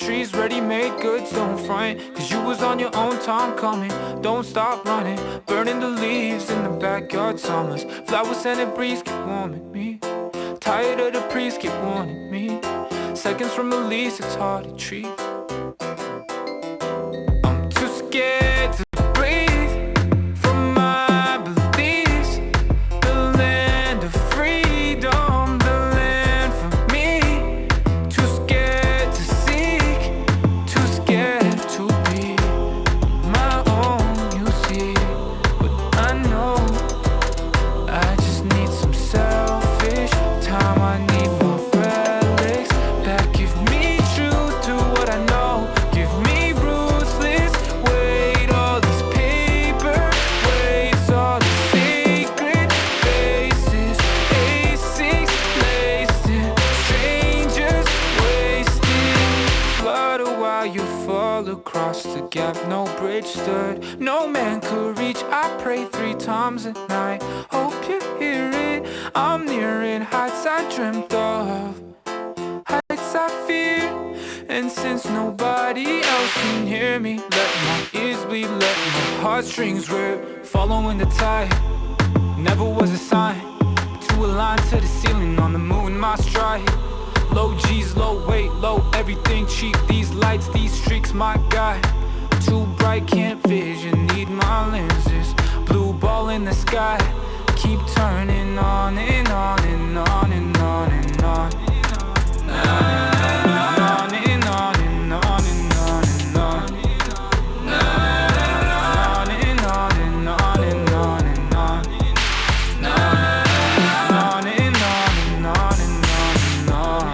trees, ready-made goods, don't front. Cause you was on your own time coming. Don't stop running, burning the leaves in the backyard summers. Flowers and a breeze keep warming me. Tired of the priest keep warning me. Seconds from release, it's hard to treat. I'm too scared to breathe from my beliefs. The land of freedom, the land for me. Too scared to seek, too scared to be my own, you see. But I know I just need some selfish time. I need more relics that give me truth to what I know. Give me ruthless weight, all this paper weights, all the sacred faces, A6 laced in, strangers wasted. Flutter while you fall across the gap, no bridge stood, no man could reach. I pray 3 times a night, hope you hear it. I'm nearing heights I dreamt of, heights I fear. And since nobody else can hear me, let my ears bleed, let my heartstrings rip. Following the tide, never was a sign to align to the ceiling on the moon, my stride. Low G's, low weight, low everything cheap. These lights, these streaks, my guide. Too bright, can't vision, need my lenses. Blue ball in the sky, keep turning on and on and on and on and on. On and on and on and on and on. On and on and on and on and on. On and on and on and on and on.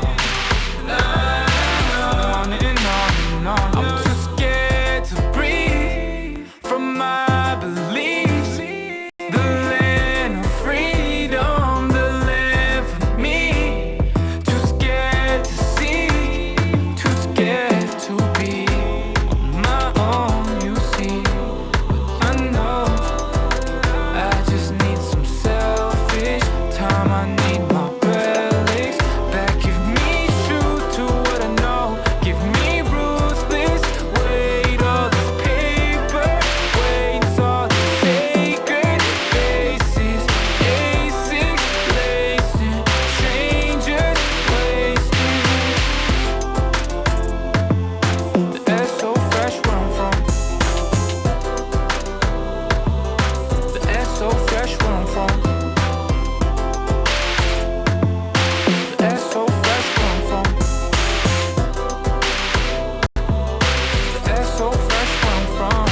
On and on and on. I'm too scared to breathe from my beliefs. The land of freedom, the land for me. Too scared to seek, too scared to be on my own, you see. But I know I just need some selfish time. I need my relics that give me truth to what I know. Give me ruthless weight, all this paper weights, all the sacred faces, A6 lacing, strangers wasted. The air's so fresh where I'm from. The air's so fresh where I'm from. The air's so fresh where I'm from. The air's so fresh where I'm from.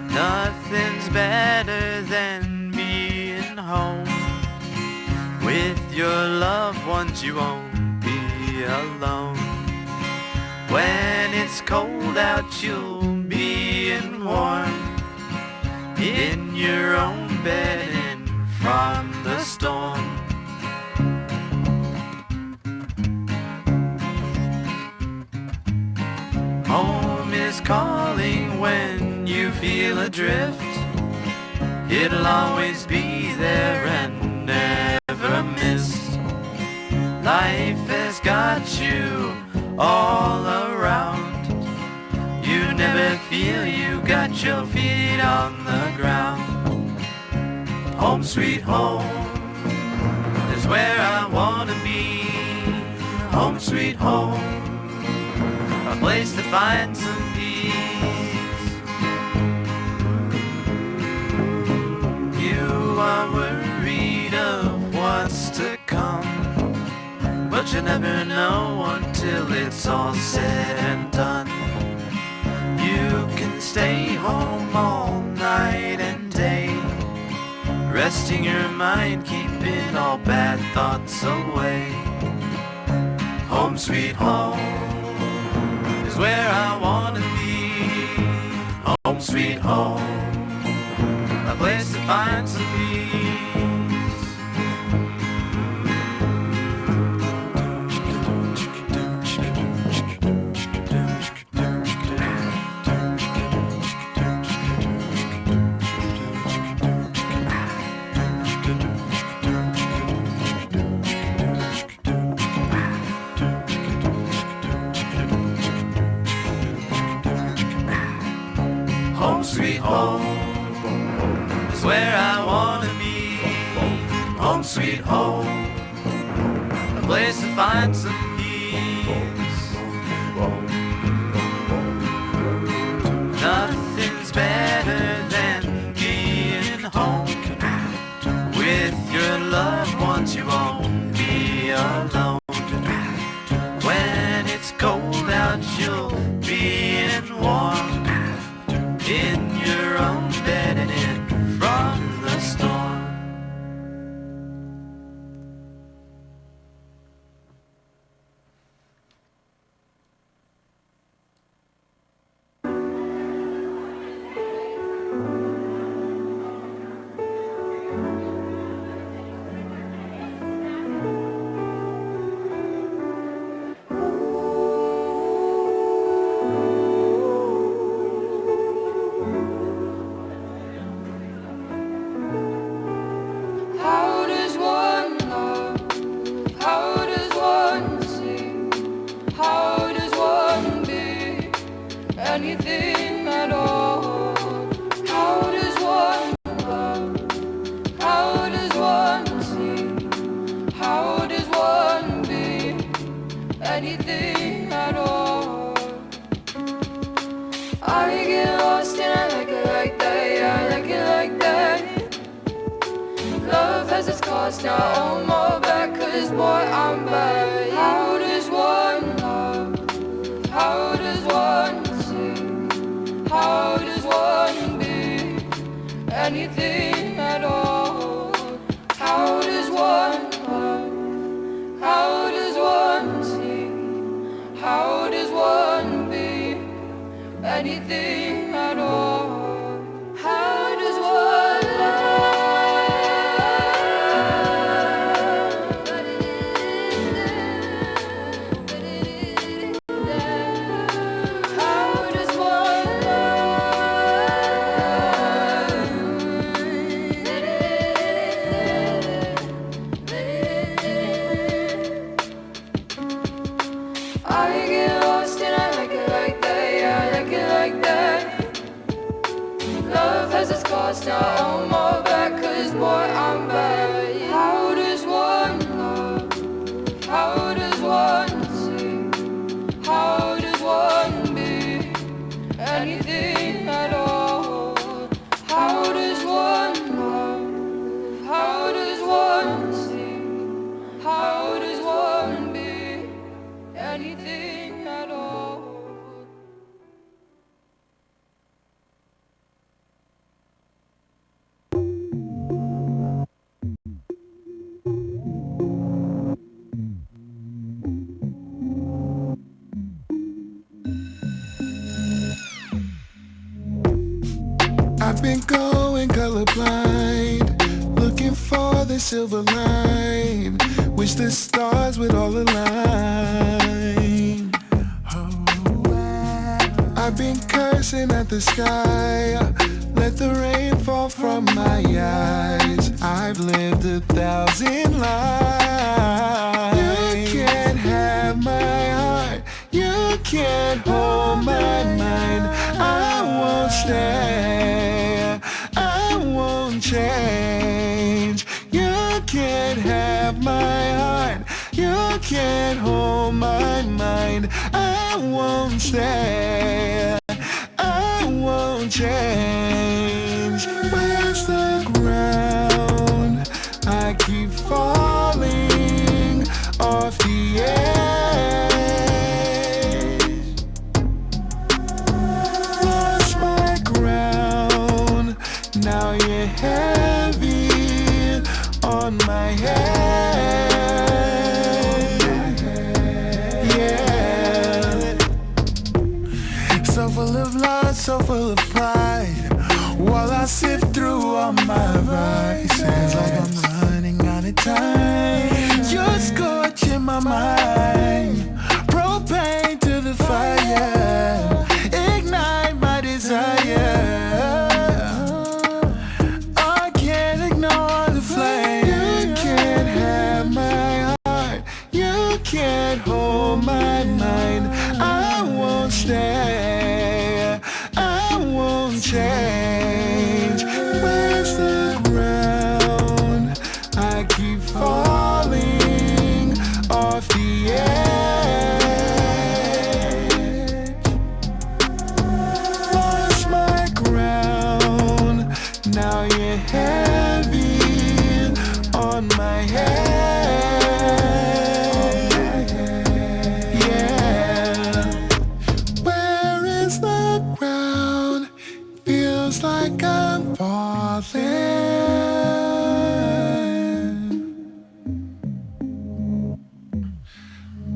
Nothing's better than being home with your loved ones. You won't be alone. When it's cold out, you'll be in warm in your own bed and from the storm. Home is calling when you feel adrift. It'll always be there and never missed. Life has got you all around. You never feel you got your feet on the ground. Home sweet home is where I wanna be. Home sweet home, a place to find some peace. You are worried of what's to come, but you never know until it's all said and done. You can stay home all night and day, resting your mind, keeping all bad thoughts away. Home sweet home is where I wanna be. Home sweet home, a place to find some peace. is where I wanna be. Home sweet home, a place to find some peace. Nothing's better than being home with your loved ones. You won't be alone. When it's cold out, you'll be in warm, in your own bed and in from the storm. Anything at all? How does one love? How does one see? How does one be? Anything at all? I get lost and I like it like that, yeah, I like it like that. Love has its cost, now I owe more back, 'cause boy, I'm bad. How does one love? How does one see? How does one be? Anything at all? How does one love? How does one see? How does one be? Anything at all? How does one love? Now I owe more back, 'cause boy, I'm bad. How does one love? How does one see? How does one be? Anything at all? How does one love? How does one see? How does one be? Anything at all? I've been going colorblind, looking for the silver line. Wish the stars would all align. I've been cursing at the sky, let the rain fall from my eyes. I've lived 1,000 lives. You can't have my heart, you can't hold my mind. I won't stay, I won't change. You can't have my heart, you can't hold my mind. I won't stay, I won't change. Where's the ground? I keep falling off the edge. Lost my ground, now you're heavy on my head. Yeah. So full of love, so full of pride, while I sift through all my vices, like I'm running out of time. You're scorching my mind, propane to the fire, ignite my desire. I can't ignore the flame. You can't have my heart, you can't hold my mind. I won't stay, I won't change. Where's the you're heavy on my head. Yeah. Where is the ground? Feels like I'm falling.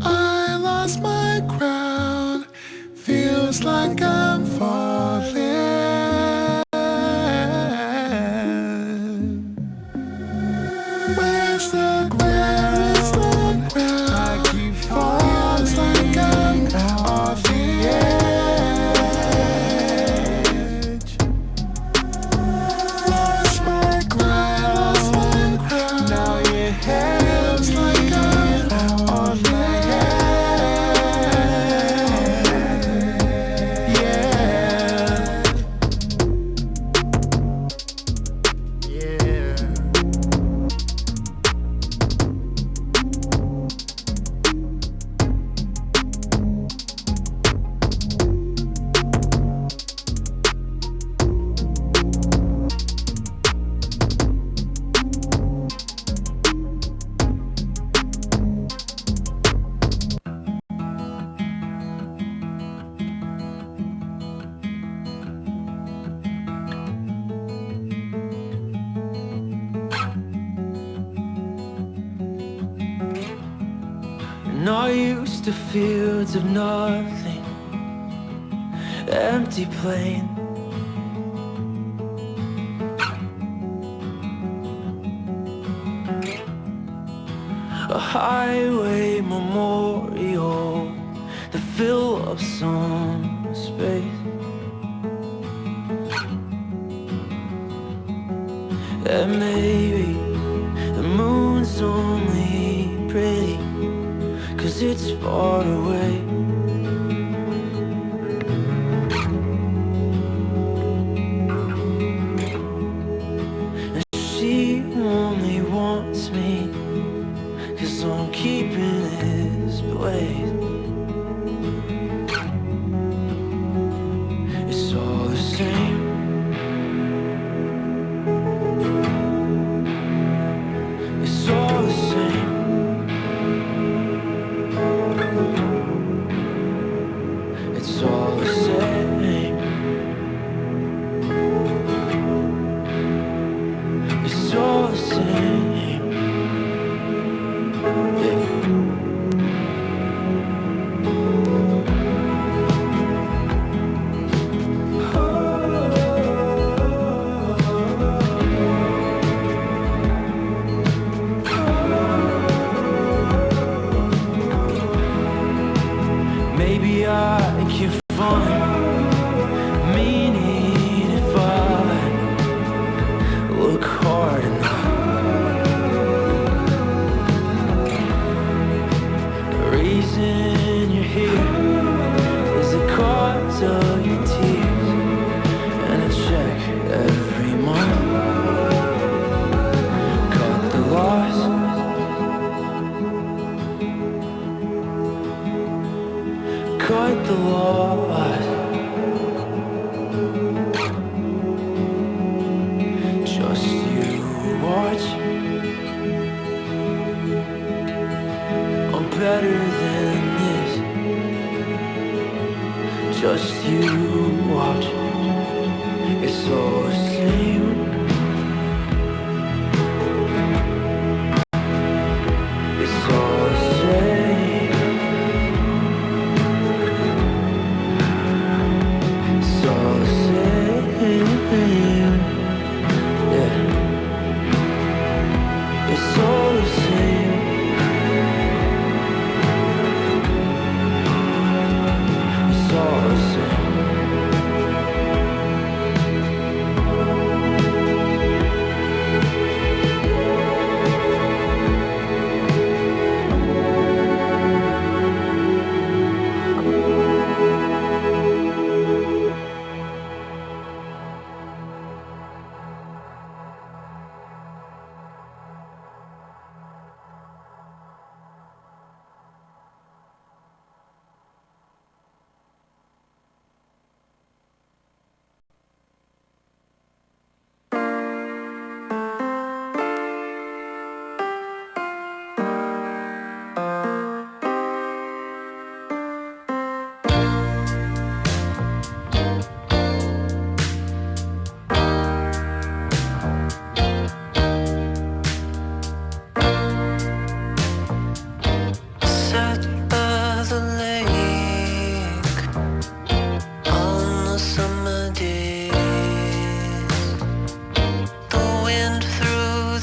I lost my crown. Feels like I'm falling. Where's the ground? I keep falling. Feels like I'm off the edge. Lost my crown. Now your head feels like I'm on my Not used to fields of nothing, empty plain. A highway memorial to fill up some space. And maybe the moon's only pretty 'cause it's far away. And she only wants me 'cause I'm keeping his place. It's all the same. It's all the same.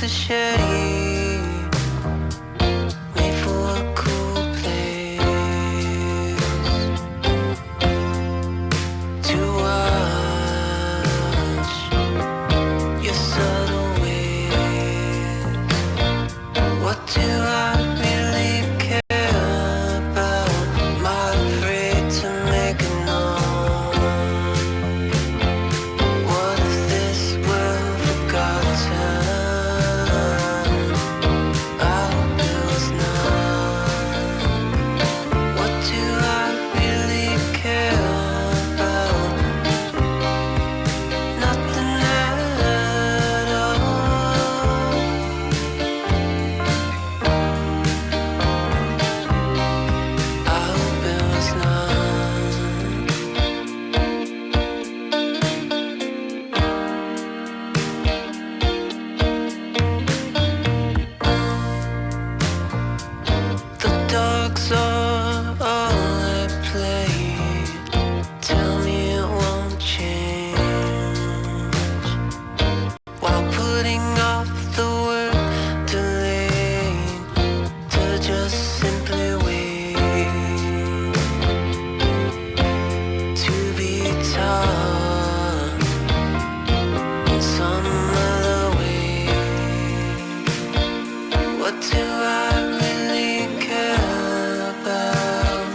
a shade made for a cool place to watch your subtle ways. What do I really care about? Am I afraid to make a known? What if this were forgotten? I hope it was not. What do I really care about? Nothing at all. I hope it was not. The dogs are all at play. Tell me it won't change. While putting off the word delayed to just simply wait to be taught in some other way. What do I really care about?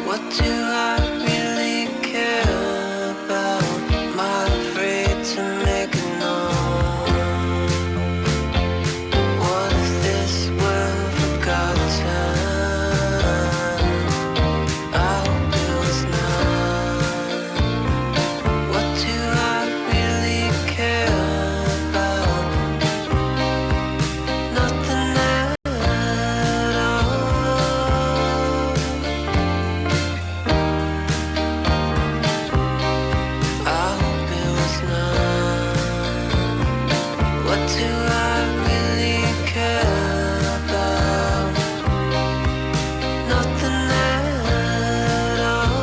What do I really care about? Am I afraid to make a known? What if this were forgotten? I hope it was not. What do I really care about? Nothing at all. I hope it was not. What do I really care about? Nothing at all.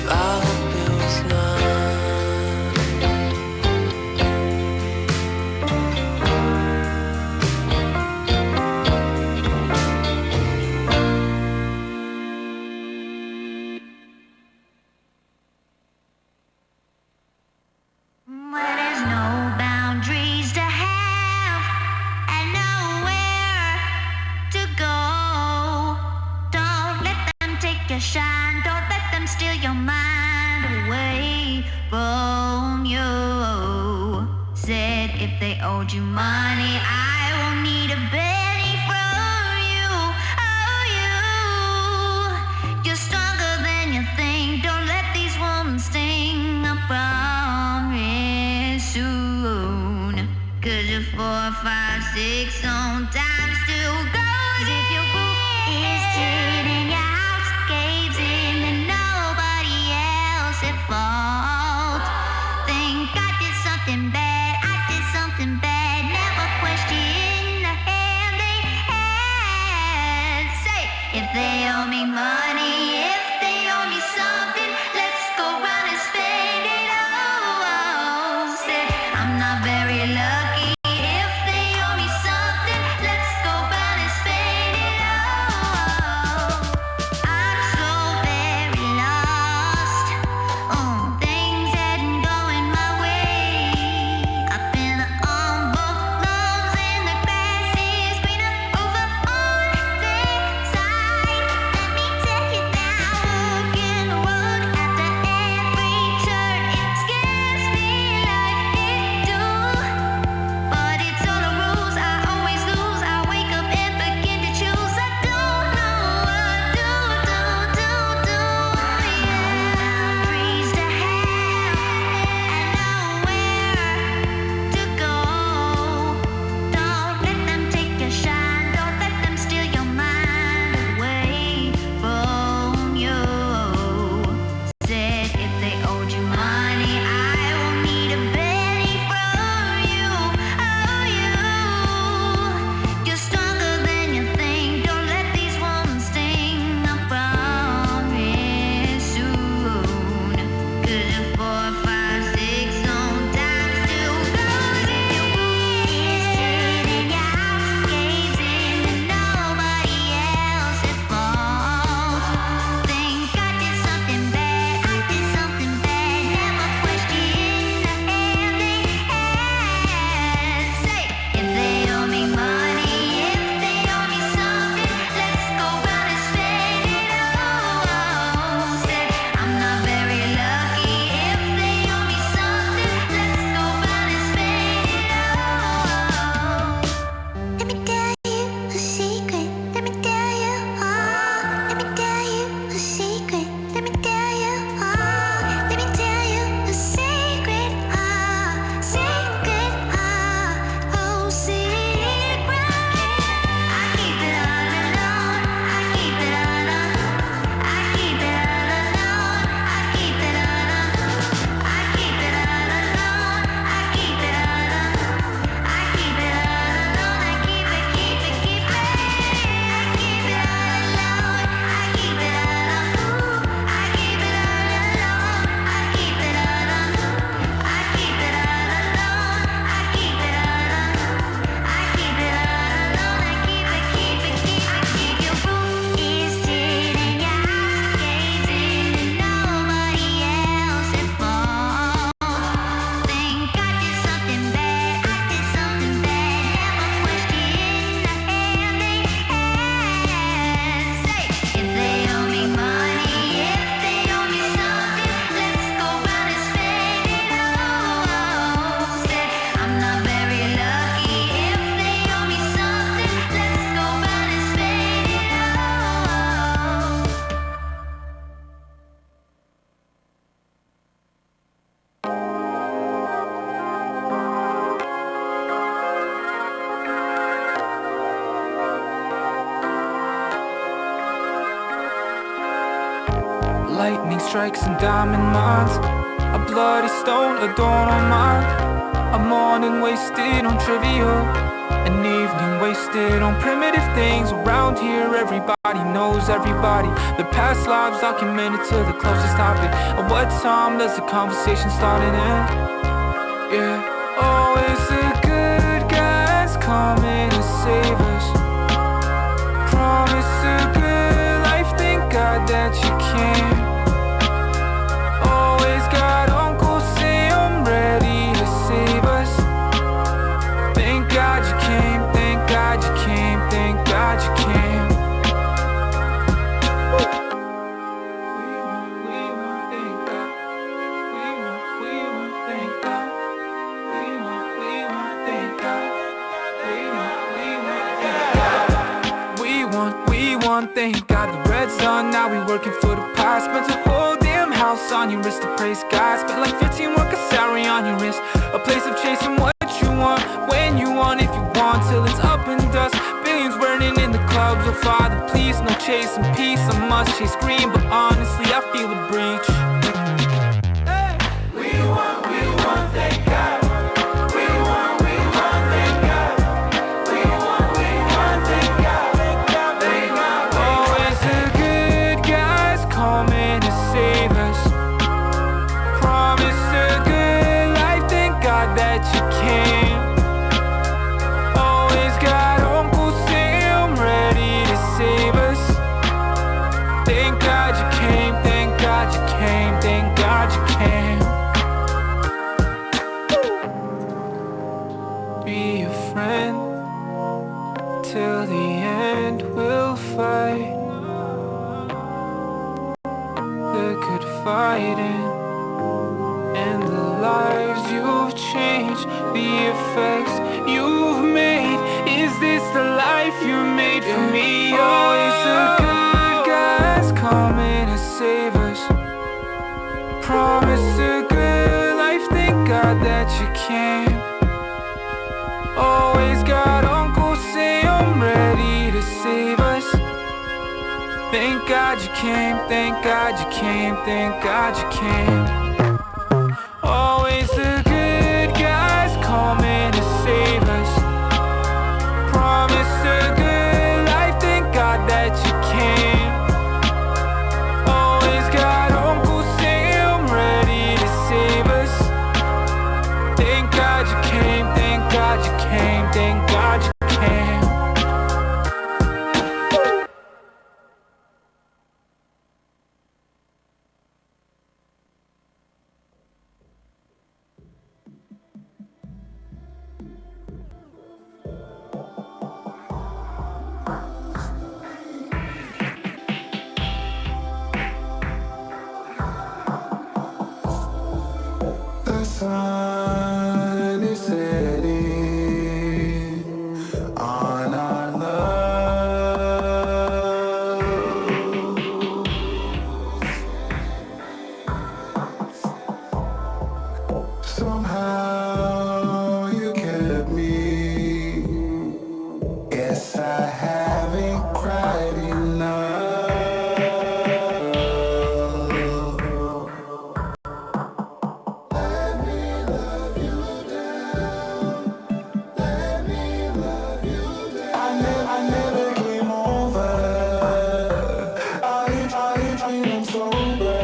I hope it was not. Where there's no boundaries to have and nowhere to go. Don't let them take your shine. Don't let them steal your mind away from you. Said if they owed you money, I won't need a penny from you. Oh, you're stronger than you think. Don't let these wounds sting. I promise soon. 'Cause you're 4, 5, 6, sometimes 2 goes. If your roof is tin and your house caves in, then nobody else at fault. Think I did something bad, I did something bad. Never question the hand they had. Say, if they owe me money, if they owe me something, let's go round and spend it all. Said, I'm not very lucky. If they owe me something, let's go round and spend it all. I'm so very lost. Things hadn't going my way. I've been on both lawns and the grass is greener over on their side. Let me tell lightning strikes and diamond mines. A bloody stone adorned on mine. A morning wasted on trivial, an evening wasted on primitive things. Around here everybody knows everybody. The past lives documented to the closest topic. At what time does the conversation start and end? Yeah, always the good guys coming to save us. Promise a good life, thank God that you can. Always got Uncle Sam ready to save us. Thank God you came, thank God you came, thank God you came. We want, thank God. We want, thank God. We want, thank God. We want, thank God. The red's done, now we working for the past. Spent a whole damn house on your wrist to praise God. Spent like 15 work a salary on your wrist. A place of chasing what you want, when you want, if you want, till it's up in dust. Billions burning in the clubs, oh Father, please, no chasing peace. I must chase green, but honestly, I feel a breach. Hey. We want, thank God. We want, thank God. We want, thank God. Always the good guys coming to save us. Promise a good life, thank God that you came. Always got Uncle Sam ready to save us. Thank God you came, thank God you came, thank God you came. Be a friend till the end, we'll fight the good fighting. And the lives you've changed, the effects you've made. Is this the life you made for me? Always the good guys coming to save us. Promise a good life, thank God that you came. Always got Uncle Sam ready to save us. Thank God you came, thank God you came, thank God you came. Always the good guys coming to save us. Promise a good life, thank God that you came. Always got Uncle Sam ready to save us. Thank God you came, thank God you came, thank God you came. The sun is setting on our love. Somehow you kept me. Guess I haven't cried enough. I never came over. I'm sober.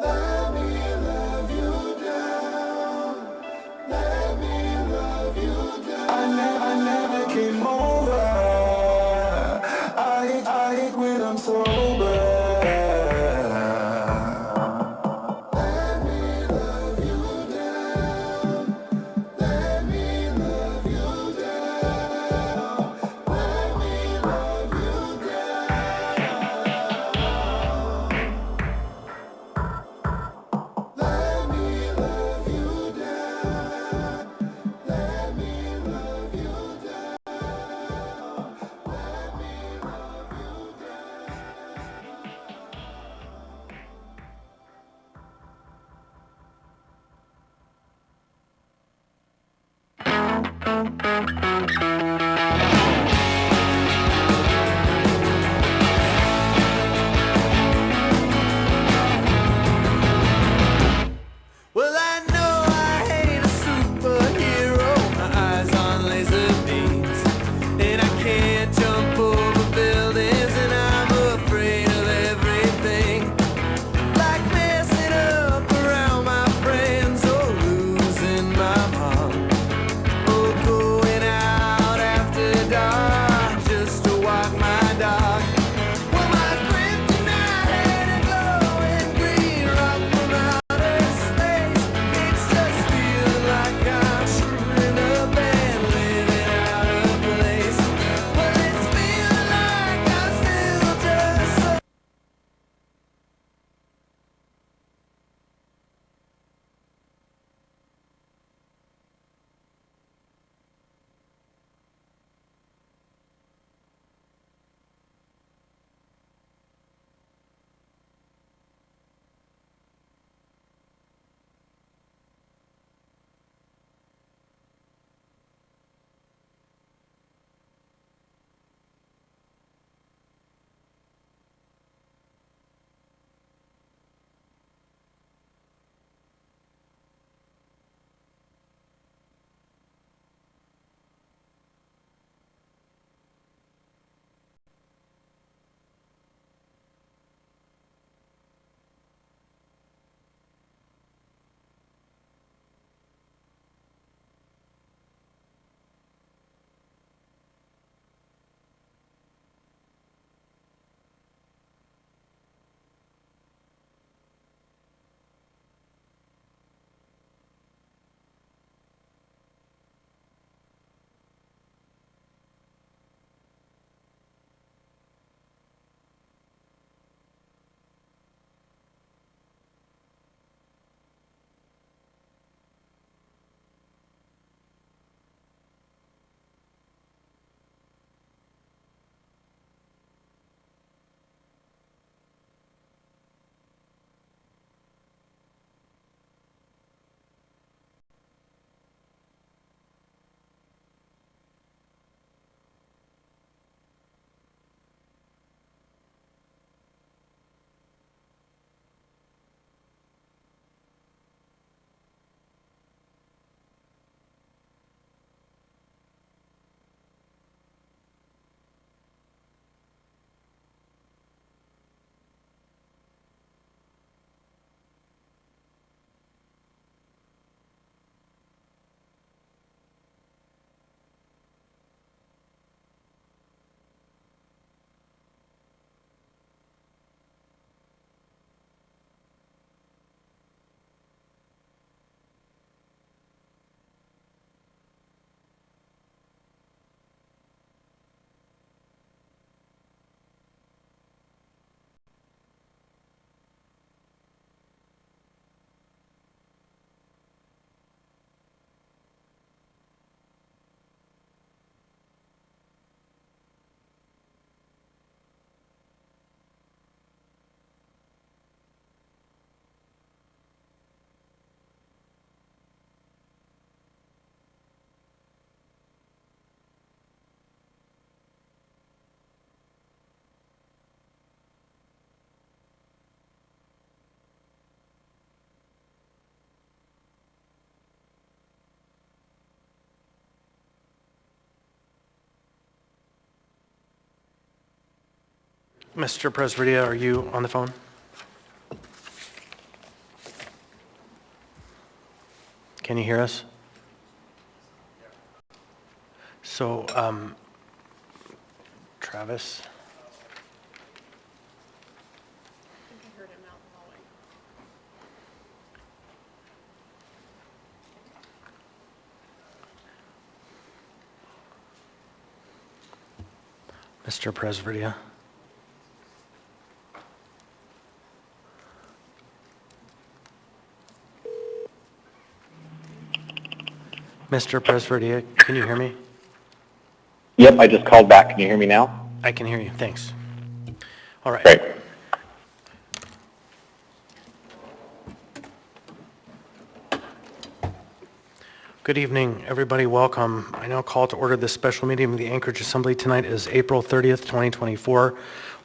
Let me love you down. Let me love you down. I never came over. I hate when I'm sober. Let me love you down. Let me love you down. Let me love you down. Let me love you down. Let me love you down. Let me love you down. Mr. Presvedia, are you on the phone? Can you hear us? So, Travis? Mr. Presvedia? Mr. Presvedia, can you hear me? Yep, I just called back. Can you hear me now? I can hear you, thanks. All right. Great. Good evening, everybody. Welcome. I now call to order this special meeting of the Anchorage Assembly. Tonight is April 30th, 2024.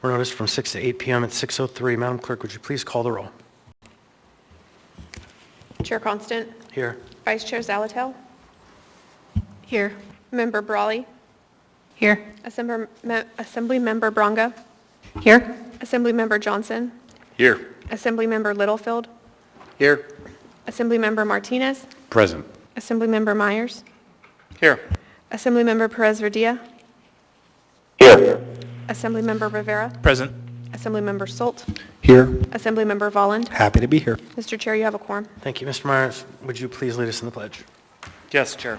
We're noticed from 6 to 8 p.m. at 6:03. Madam Clerk, would you please call the roll? Chair Constant. Here. Vice Chair Zalatel. Here. Member Brawley. Here. Assembly Member Bronga. Here. Assembly Member Johnson. Here. Assembly Member Littlefield. Here. Assembly Member Martinez. Present. Assembly Member Myers. Here. Assembly Member Perez Verdia. Here. Assembly Member Rivera. Present. Assembly Member Solt. Here. Assembly Member Volland. Happy to be here. Mr. Chair, you have a quorum. Thank you. Mr. Myers, would you please lead us in the pledge? Yes, Chair.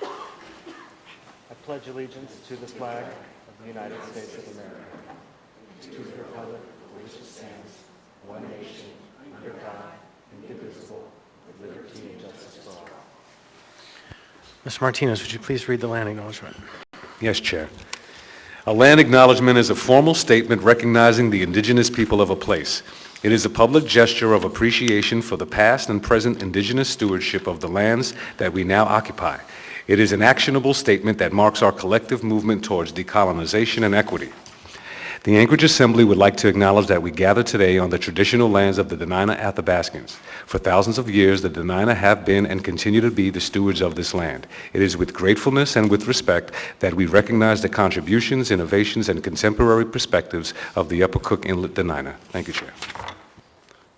I pledge allegiance to the flag of the United States of America, to the republic for which it stands, one nation, under God, indivisible, with liberty and justice for all. Mr. Martinez, would you please read the land acknowledgement? Yes, Chair. A land acknowledgement is a formal statement recognizing the indigenous people of a place. It is a public gesture of appreciation for the past and present indigenous stewardship of the lands that we now occupy. It is an actionable statement that marks our collective movement towards decolonization and equity. The Anchorage Assembly would like to acknowledge that we gather today on the traditional lands of the Dena'ina Athabascans. For thousands of years, the Dena'ina have been and continue to be the stewards of this land. It is with gratefulness and with respect that we recognize the contributions, innovations, and contemporary perspectives of the Upper Cook Inlet Dena'ina. Thank you, Chair.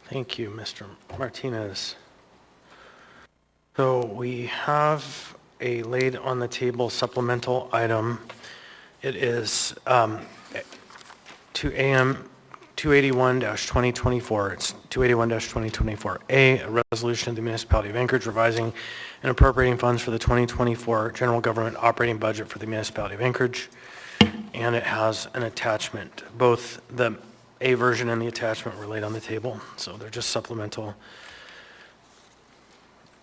Thank you, Mr. Martinez. So we have a laid on the table supplemental item. It is 281-2024. It's 281-2024A, a resolution of the Municipality of Anchorage revising and appropriating funds for the 2024 general government operating budget for the Municipality of Anchorage. And it has an attachment. Both the A version and the attachment were laid on the table, so they're just supplemental.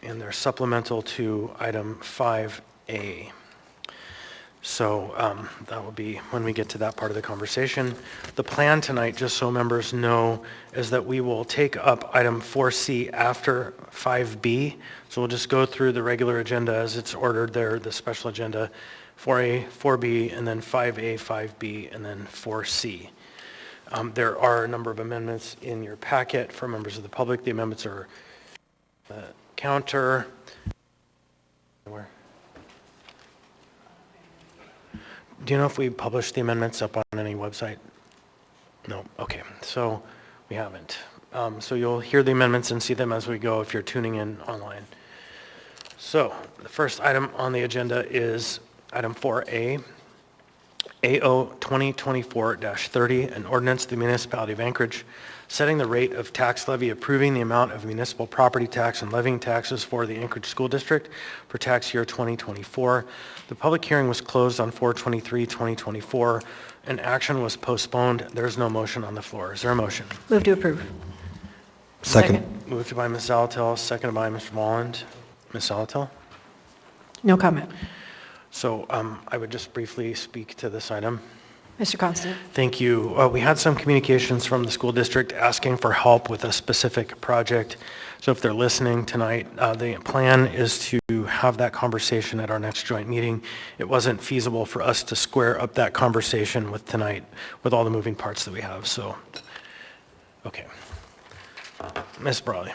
And they're supplemental to item 5A. So that will be when we get to that part of the conversation. The plan tonight, just so members know, is that we will take up item 4C after 5B. So we'll just go through the regular agenda as it's ordered there, the special agenda, 4A, 4B, and then 5A, 5B, and then 4C. There are a number of amendments in your packet for members of the public. The amendments are counter. Where? Do you know if we published the amendments up on any website? No, okay, so we haven't. So you'll hear the amendments and see them as we go if you're tuning in online. So the first item on the agenda is item 4A, AO 2024-30, an ordinance of the Municipality of Anchorage setting the rate of tax levy, approving the amount of municipal property tax and levying taxes for the Anchorage School District for tax year 2024. The public hearing was closed on 4/23/2024, and action was postponed. There is no motion on the floor. Is there a motion? Move to approve. Second. Moved by Ms. Zalatel, seconded by Mr. Volland. Ms. Zalatel? No comment. So I would just briefly speak to this item. Mr. Constant. Thank you. We had some communications from the school district asking for help with a specific project. So if they're listening tonight, the plan is to have that conversation at our next joint meeting. It wasn't feasible for us to square up that conversation with tonight with all the moving parts that we have. So, okay. Ms. Brawley.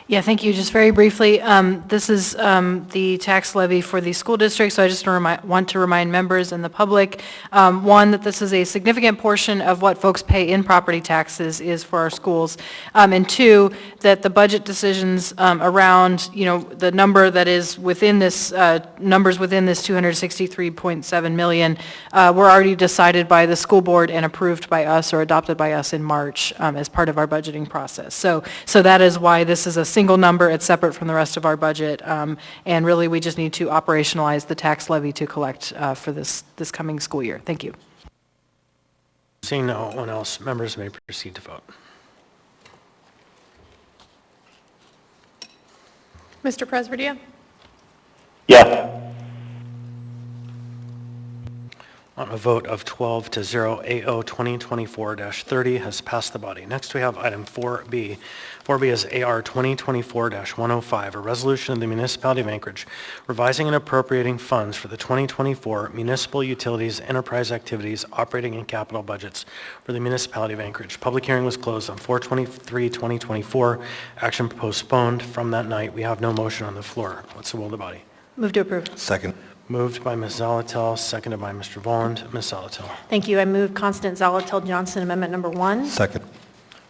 Yeah, thank you. Just very briefly, this is the tax levy for the school district, so I just want to remind members and the public, one, that this is a significant portion of what folks pay in property taxes is for our schools, and two, that the budget decisions around, the number that is within this, numbers within this 263.7 million were already decided by the school board and approved by us or adopted by us in March as part of our budgeting process. So that is why this is a single number. It's separate from the rest of our budget, and really we just need to operationalize the tax levy to collect for this coming school year. Thank you. Seeing no one else, members may proceed to vote. Mr. Presverdia? Yes. On a vote of 12-0, AO 2024-30 has passed the body. Next, we have item 4B. 4B is AR 2024-105, a resolution of the Municipality of Anchorage revising and appropriating funds for the 2024 municipal utilities enterprise activities operating and capital budgets for the Municipality of Anchorage. Public hearing was closed on 4/23/2024. Action postponed from that night. We have no motion on the floor. What's the will of the body? Move to approve. Second. Moved by Ms. Zalatel, seconded by Mr. Volland. Ms. Zalatel. Thank you. I move Constant Zalatel Johnson Amendment Number 1. Second.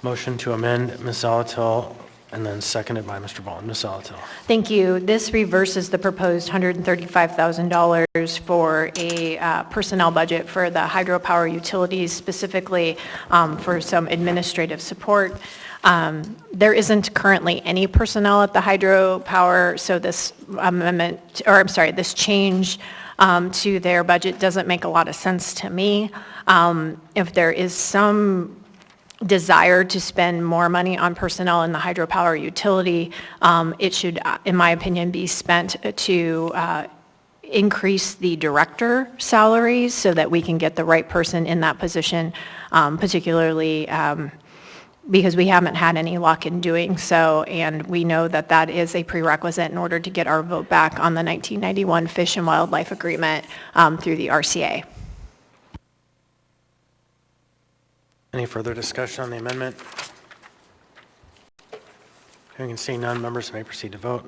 Motion to amend, Ms. Zalatel, and then seconded by Mr. Volland. Ms. Zalatel. Thank you. This reverses the proposed $135,000 for a personnel budget for the hydropower utilities, specifically for some administrative support. There isn't currently any personnel at the hydropower, so this amendment, or I'm sorry, this change to their budget doesn't make a lot of sense to me. If there is some desire to spend more money on personnel in the hydropower utility, it should, in my opinion, be spent to increase the director salaries so that we can get the right person in that position, particularly because we haven't had any luck in doing so, and we know that that is a prerequisite in order to get our vote back on the 1991 Fish and Wildlife Agreement through the RCA. Any further discussion on the amendment? Hearing and seeing none, members may proceed to vote.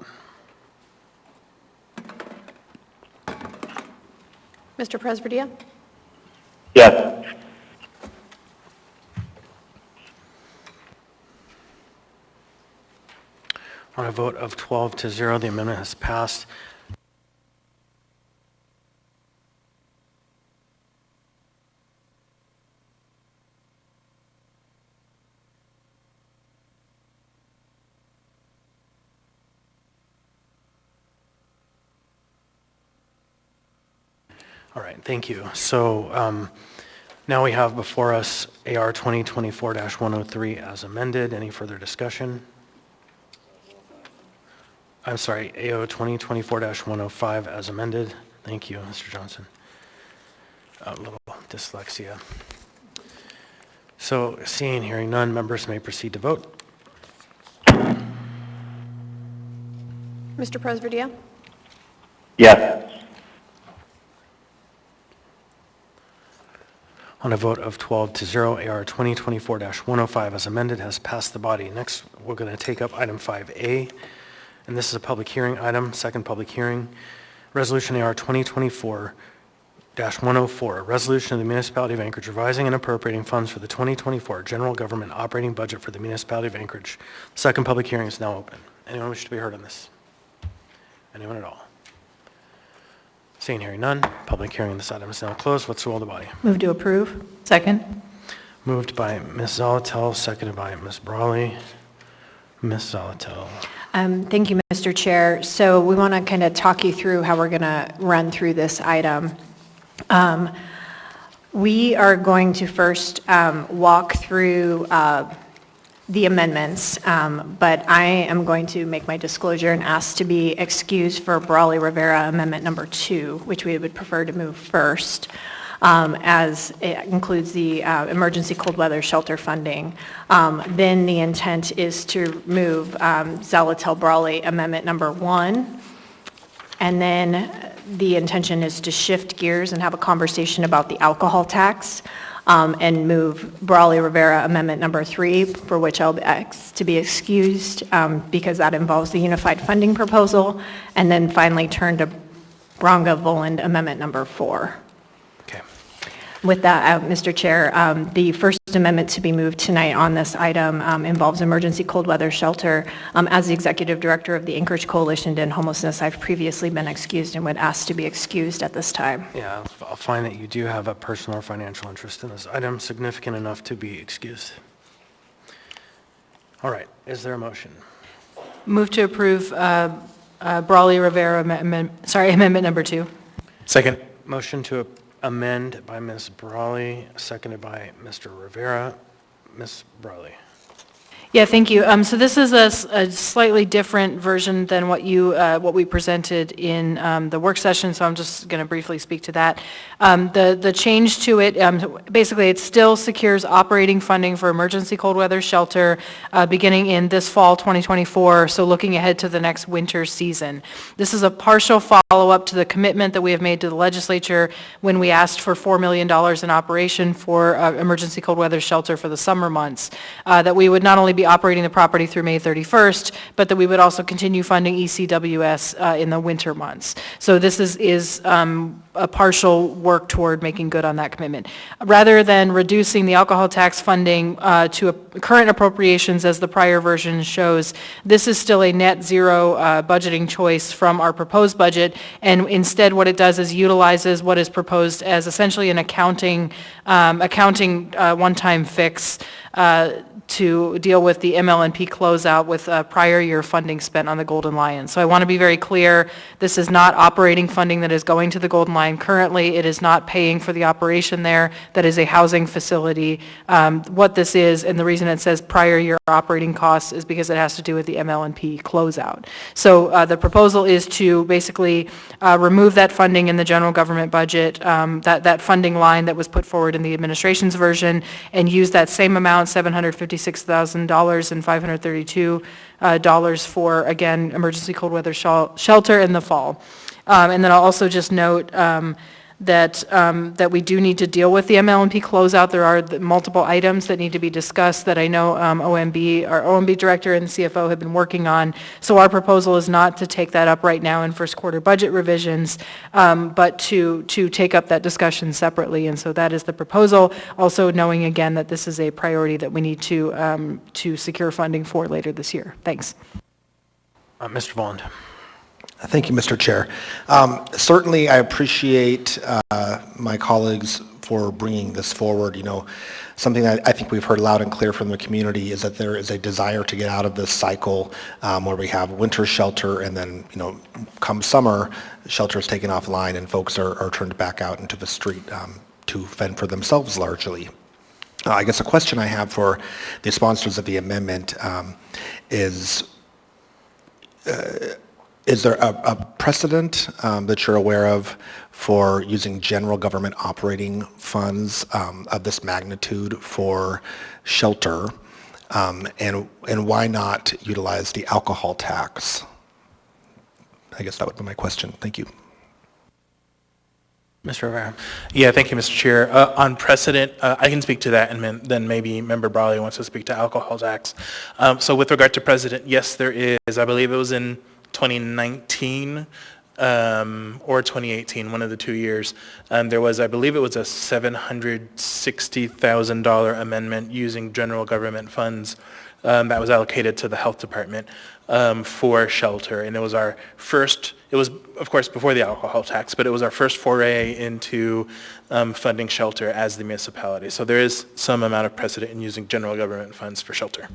Mr. Presverdia? Yes. On a vote of 12-0, the amendment has passed. All right, thank you. So now we have before us AR 2024-103 as amended. Any further discussion? I'm sorry, AO 2024-105 as amended. Thank you, Mr. Johnson. A little dyslexia. So seeing, hearing none, members may proceed to vote. Mr. Presverdia? Yes. On a vote of 12-0, AR 2024-105 as amended has passed the body. Next, we're going to take up item 5A, and this is a public hearing item, second public hearing. Resolution AR 2024-104, a resolution of the Municipality of Anchorage revising and appropriating funds for the 2024 general government operating budget for the Municipality of Anchorage. Second public hearing is now open. Anyone wish to be heard on this? Anyone at all? Seeing, hearing none, public hearing on this item is now closed. What's the will of the body? Move to approve. Second. Moved by Ms. Zalatel, seconded by Ms. Brawley. Ms. Zalatel. Thank you, Mr. Chair. So we want to kind of talk you through how we're going to run through this item. We are going to first walk through the amendments, but I am going to make my disclosure and ask to be excused for Brawley Rivera Amendment Number 2, which we would prefer to move first, as it includes the emergency cold weather shelter funding. Then the intent is to move Zalatel Brawley Amendment Number 1, and then the intention is to shift gears and have a conversation about the alcohol tax. and move Brawley-Rivera Amendment Number 3, for which I'll ask to be excused because that involves the unified funding proposal, and then finally turn to Bronga-Voland Amendment Number 4. Okay. With that, Mr. Chair, the first amendment to be moved tonight on this item involves emergency cold weather shelter. As the Executive Director of the Anchorage Coalition to End Homelessness, I've previously been excused and would ask to be excused at this time. Yeah, I'll find that you do have a personal or financial interest in this item significant enough to be excused. All right, is there a motion? Move to approve Brawley-Rivera Amendment Number 2. Second. Motion to amend by Ms. Brawley, seconded by Mr. Rivera. Ms. Brawley. Yeah, thank you. So this is a slightly different version than what we presented in the work session, so I'm just going to briefly speak to that. The change to it, basically it still secures operating funding for emergency cold weather shelter beginning in this fall 2024, so looking ahead to the next winter season. This is a partial follow-up to the commitment that we have made to the legislature when we asked for $4 million in operation for emergency cold weather shelter for the summer months, that we would not only be operating the property through May 31st, but that we would also continue funding ECWS in the winter months. So this is a partial work toward making good on that commitment. Rather than reducing the alcohol tax funding to current appropriations as the prior version shows, this is still a net zero budgeting choice from our proposed budget, and instead what it does is utilizes what is proposed as essentially an accounting one-time fix to deal with the ML&P closeout with prior year funding spent on the Golden Lion. So I want to be very clear, this is not operating funding that is going to the Golden Lion currently. It is not paying for the operation there. That is a housing facility. What this is, and the reason it says prior year operating costs is because it has to do with the ML&P closeout. So the proposal is to basically remove that funding in the general government budget, that funding line that was put forward in the administration's version, and use that same amount, $756,000 and $532 for, again, emergency cold weather shelter in the fall. And then I'll also just note that we do need to deal with the ML&P closeout. There are multiple items that need to be discussed that I know our OMB director and CFO have been working on. So our proposal is not to take that up right now in first quarter budget revisions, but to take up that discussion separately. And so that is the proposal. Also knowing again that this is a priority that we need to secure funding for later this year. Thanks. Mr. Voland. Thank you, Mr. Chair. Certainly, I appreciate my colleagues for bringing this forward. You know, something that I think we've heard loud and clear from the community is that there is a desire to get out of this cycle where we have winter shelter and then, you know, come summer, shelter is taken offline and folks are turned back out into the street to fend for themselves largely. I guess a question I have for the sponsors of the amendment is there a precedent that you're aware of for using general government operating funds of this magnitude for shelter, and why not utilize the alcohol tax? I guess that would be my question. Thank you. Mr. Rivera. Yeah, thank you, Mr. Chair. On precedent, I can speak to that, and then maybe Member Brawley wants to speak to alcohol tax. So with regard to precedent, yes, there is. I believe it was in 2019 or 2018, one of the 2 years. There was, I believe it was a $760,000 amendment using general government funds that was allocated to the health department for shelter. And it was our first, it was of course before the alcohol tax, but it was our first foray into funding shelter as the municipality. So there is some amount of precedent in using general government funds for shelter.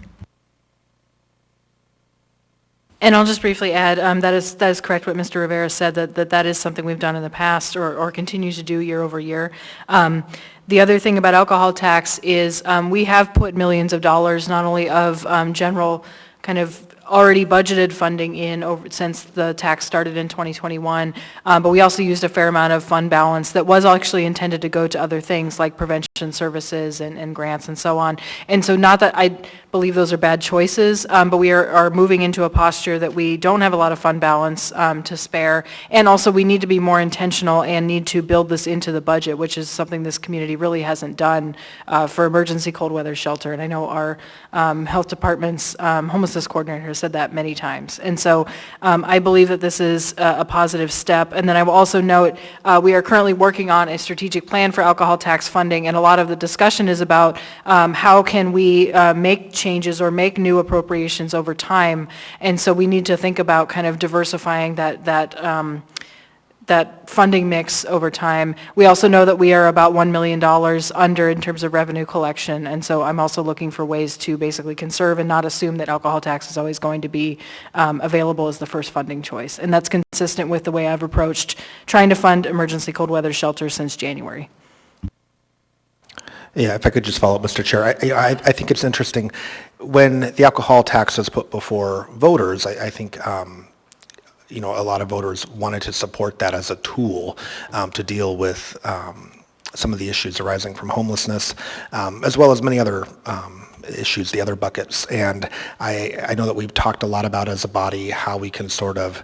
And I'll just briefly add, that is correct what Mr. Rivera said, that is something we've done in the past or continue to do year over year. The other thing about alcohol tax is we have put millions of dollars, not only of general kind of already budgeted funding in since the tax started in 2021, but we also used a fair amount of fund balance that was actually intended to go to other things like prevention services and grants and so on. And so not that believe those are bad choices, but we are moving into a posture that we don't have a lot of fund balance to spare, and also we need to be more intentional and need to build this into the budget, which is something this community really hasn't done for emergency cold weather shelter, and I know our health department's homelessness coordinator has said that many times. And so I believe that this is a positive step. And then I will also note, we are currently working on a strategic plan for alcohol tax funding, and a lot of the discussion is about how can we make changes or make new appropriations over time. And so we need to think about kind of diversifying that funding mix over time. We also know that we are about $1 million under in terms of revenue collection, and so I'm also looking for ways to basically conserve and not assume that alcohol tax is always going to be available as the first funding choice. And that's consistent with the way I've approached trying to fund emergency cold weather shelters since January. Yeah, if I could just follow up, Mr. Chair. I think it's interesting. When the alcohol tax was put before voters, I think a lot of voters wanted to support that as a tool to deal with some of the issues arising from homelessness, as well as many other issues, the other buckets. And I know that we've talked a lot about as a body how we can sort of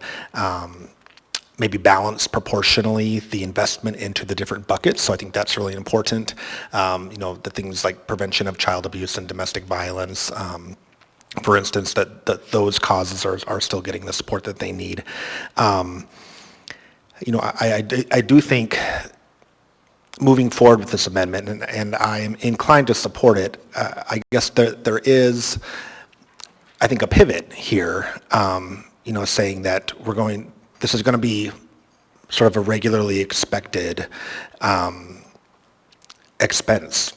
maybe balance proportionally the investment into the different buckets. So I think that's really important. The things like prevention of child abuse and domestic violence, for instance, that those causes are still getting the support that they need. I do think moving forward with this amendment, and I am inclined to support it, I guess there is, I think, a pivot here, saying that this is going to be sort of a regularly expected expense,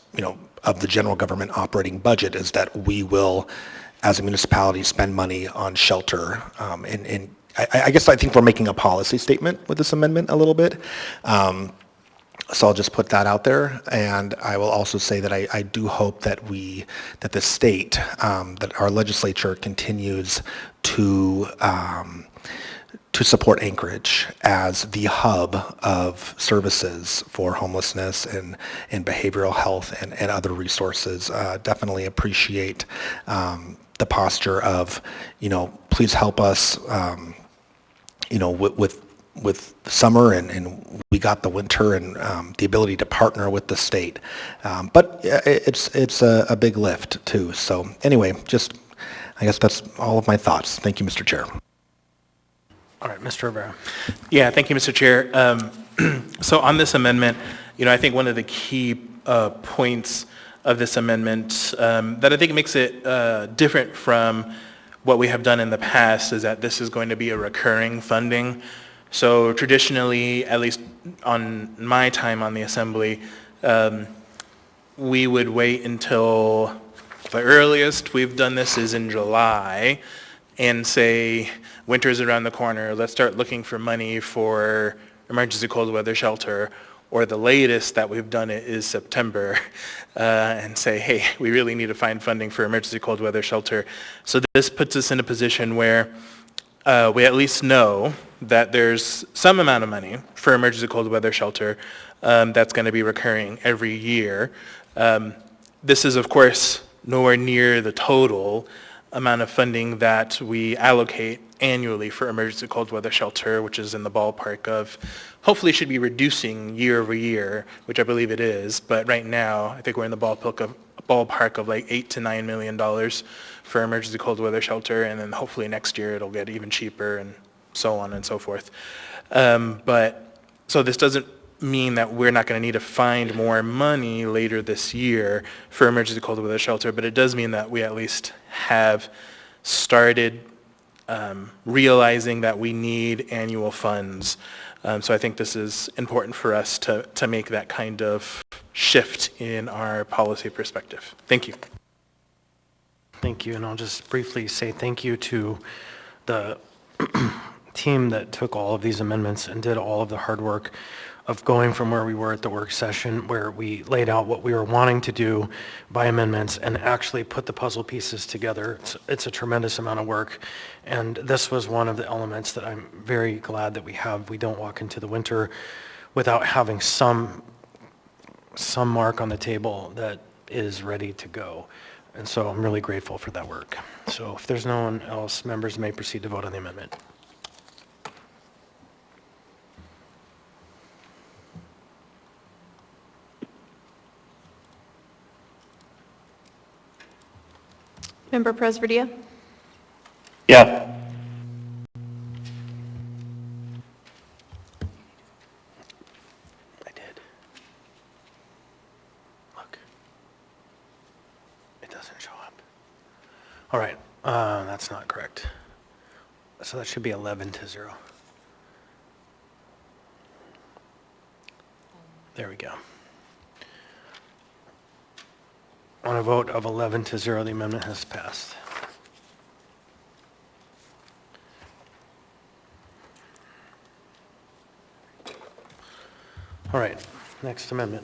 of the general government operating budget, is that we will, as a municipality, spend money on shelter. And I guess I think we're making a policy statement with this amendment a little bit. So I'll just put that out there. And I will also say that I do hope that the state, that our legislature continues to support Anchorage as the hub of services for homelessness and behavioral health and other resources. Definitely appreciate the posture of, please help us, with summer and we got the winter and the ability to partner with the state. But it's a big lift too. So anyway, I guess that's all of my thoughts. Thank you, Mr. Chair. All right, Mr. Rivera. Yeah, thank you, Mr. Chair. So on this amendment, I think one of the key points of this amendment that I think makes it different from what we have done in the past is that this is going to be a recurring funding. So traditionally, at least on my time on the Assembly, we would wait until the earliest we've done this is in July and say, winter's around the corner, let's start looking for money for emergency cold weather shelter, or the latest that we've done it is September, and say, hey, we really need to find funding for emergency cold weather shelter. So this puts us in a position where we at least know that there's some amount of money for emergency cold weather shelter that's going to be recurring every year. This is, of course, nowhere near the total amount of funding that we allocate annually for emergency cold weather shelter, which is in the ballpark of, hopefully should be reducing year over year, which I believe it is, but right now I think we're in the ballpark of like $8 to $9 million for emergency cold weather shelter, and then hopefully next year it'll get even cheaper and so on and so forth. So this doesn't mean that we're not going to need to find more money later this year for emergency cold weather shelter, but it does mean that we at least have started realizing that we need annual funds. So I think this is important for us to make that kind of shift in our policy perspective. Thank you. Thank you, and I'll just briefly say thank you to the team that took all of these amendments and did all of the hard work of going from where we were at the work session, where we laid out what we were wanting to do by amendments and actually put the puzzle pieces together. It's a tremendous amount of work, and this was one of the elements that I'm very glad that we have. We don't walk into the winter without having some mark on the table that is ready to go. And so I'm really grateful for that work. So if there's no one else, members may proceed to vote on the amendment. Member Presverdia? Yes. I did. Look. It doesn't show up. All right, that's not correct. So that should be 11-0. There we go. On a vote of 11-0, the amendment has passed. All right, next amendment.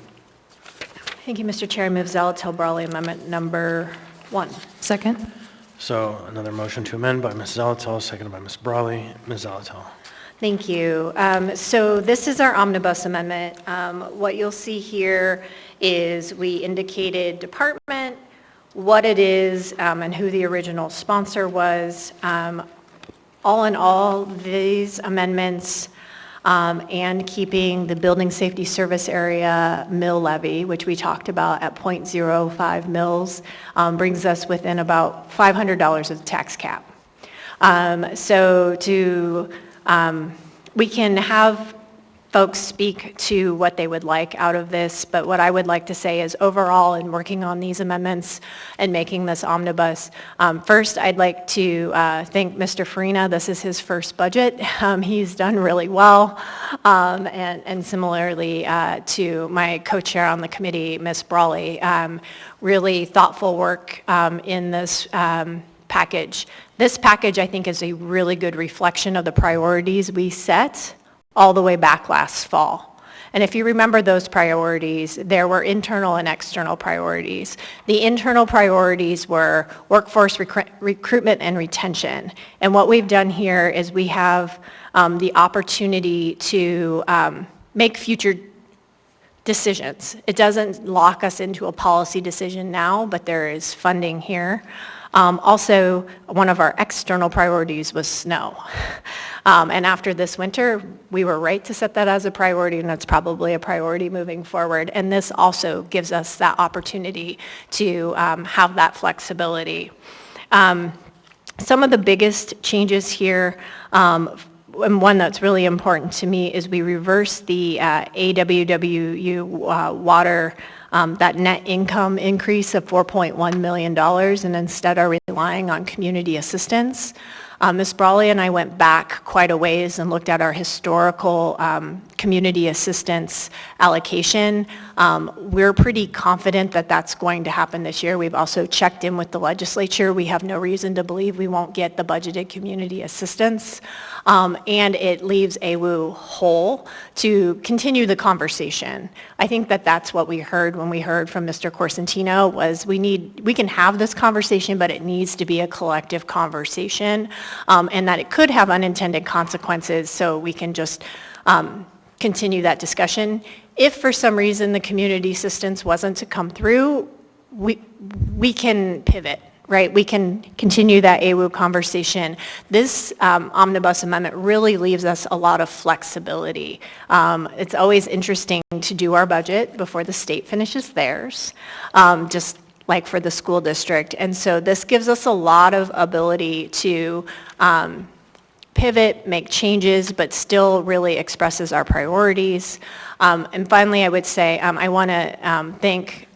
Thank you, Mr. Chair. I move Zalatil-Brawley Amendment number 1. Second? So another motion to amend by Ms. Zalatil, seconded by Ms. Brawley. Ms. Zalatil. Thank you. So this is our Omnibus amendment. What you'll see here is we indicated department, what it is, and who the original sponsor was. All in all, these amendments and keeping the building safety service area mill levy, which we talked about at 0.05 mils, brings us within about $500 of the tax cap. We can have folks speak to what they would like out of this, but what I would like to say is overall in working on these amendments and making this omnibus, first I'd like to thank Mr. Farina. This is his first budget. He's done really well, and similarly to my co-chair on the committee, Ms. Brawley, really thoughtful work in this package. This package, I think, is a really good reflection of the priorities we set all the way back last fall. And if you remember those priorities, there were internal and external priorities. The internal priorities were workforce recruitment and retention. And what we've done here is we have the opportunity to make future decisions. It doesn't lock us into a policy decision now, but there is funding here. Also, one of our external priorities was snow. And after this winter, we were right to set that as a priority, and it's probably a priority moving forward. And this also gives us that opportunity to have that flexibility. Some of the biggest changes here, and one that's really important to me, is we reversed the AWWU water that net income increase of $4.1 million, and instead are relying on community assistance. Ms. Brawley and I went back quite a ways and looked at our historical community assistance allocation. We're pretty confident that that's going to happen this year. We've also checked in with the legislature. We have no reason to believe we won't get the budgeted community assistance. And it leaves AWU whole to continue the conversation. I think that that's what we heard when we heard from Mr. Corsentino was we can have this conversation, but it needs to be a collective conversation, and that it could have unintended consequences, so we can just continue that discussion. If for some reason the community assistance wasn't to come through, we can pivot. Right, we can continue that AWU conversation. This omnibus amendment really leaves us a lot of flexibility. It's always interesting to do our budget before the state finishes theirs, just like for the school district. And so this gives us a lot of ability to pivot, make changes, but still really expresses our priorities. And finally, I would say I want to thank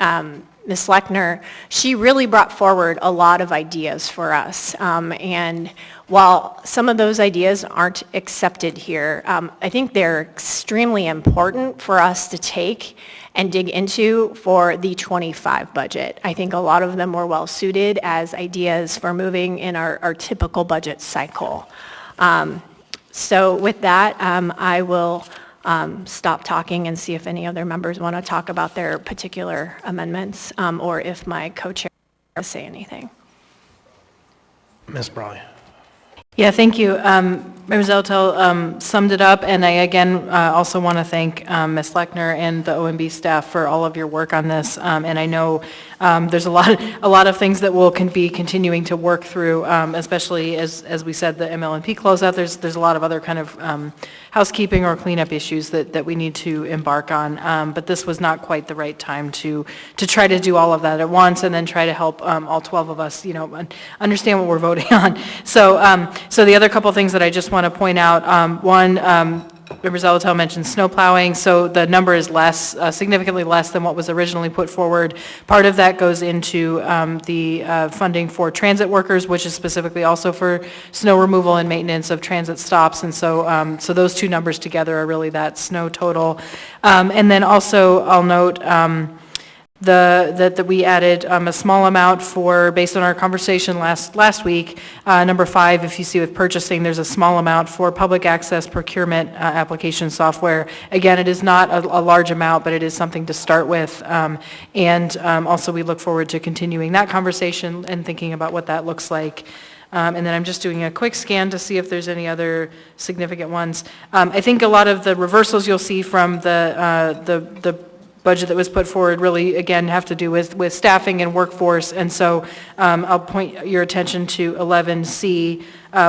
Ms. Lechner. She really brought forward a lot of ideas for us. And while some of those ideas aren't accepted here, I think they're extremely important for us to take and dig into for the 25 budget. I think a lot of them were well suited as ideas for moving in our typical budget cycle. So with that, I will stop talking and see if any other members want to talk about their particular amendments, or if my co-chair wants to say anything. Ms. Brawley. Yeah, thank you. Member Zolotel summed it up, and I again also want to thank Ms. Lechner and the OMB staff for all of your work on this. And I know there's a lot of things that we'll be continuing to work through, especially as we said, the MLNP closeout. There's a lot of other kind of housekeeping or cleanup issues that we need to embark on. But this was not quite the right time to try to do all of that at once and then try to help all 12 of us, understand what we're voting on. So the other couple things that I just want to point out, one, Member Zolotel mentioned snow plowing, so the number is less, significantly less than what was originally put forward. Part of that goes into the funding for transit workers, which is specifically also for snow removal and maintenance of transit stops, and so those two numbers together are really that snow total. And then also, I'll note that we added a small amount based on our conversation last week, number 5, if you see with purchasing, there's a small amount for public access procurement application software. Again, it is not a large amount, but it is something to start with. And also we look forward to continuing that conversation and thinking about what that looks like. And then I'm just doing a quick scan to see if there's any other significant ones. I think a lot of the reversals you'll see from the budget that was put forward really, again, have to do with staffing and workforce. And so I'll point your attention to 11C,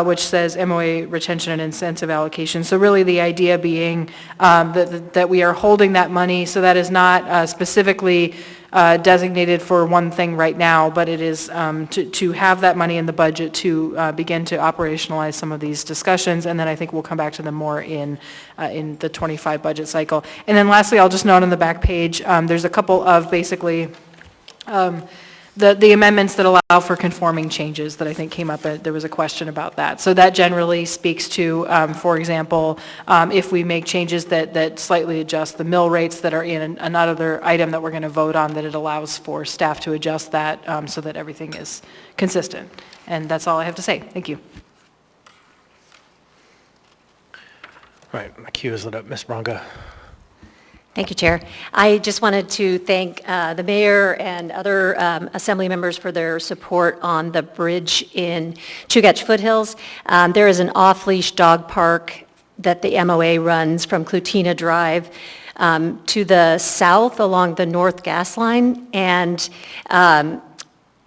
which says MOA retention and incentive allocation. So really the idea being that we are holding that money, so that is not specifically designated for one thing right now, but it is to have that money in the budget to begin to operationalize some of these discussions, and then I think we'll come back to them more in the 25 budget cycle. And then lastly, I'll just note on the back page, there's a couple of basically the amendments that allow for conforming changes that I think came up, there was a question about that. So that generally speaks to, for example, if we make changes that slightly adjust the mill rates that are in another item that we're going to vote on, that it allows for staff to adjust that so that everything is consistent. And that's all I have to say. Thank you. Right, my cue is lit up. Ms. Branca. Thank you, Chair. I just wanted to thank the mayor and other assembly members for their support on the bridge in Chugach Foothills. There is an off-leash dog park that the MOA runs from Clutina Drive to the south along the north gas line. And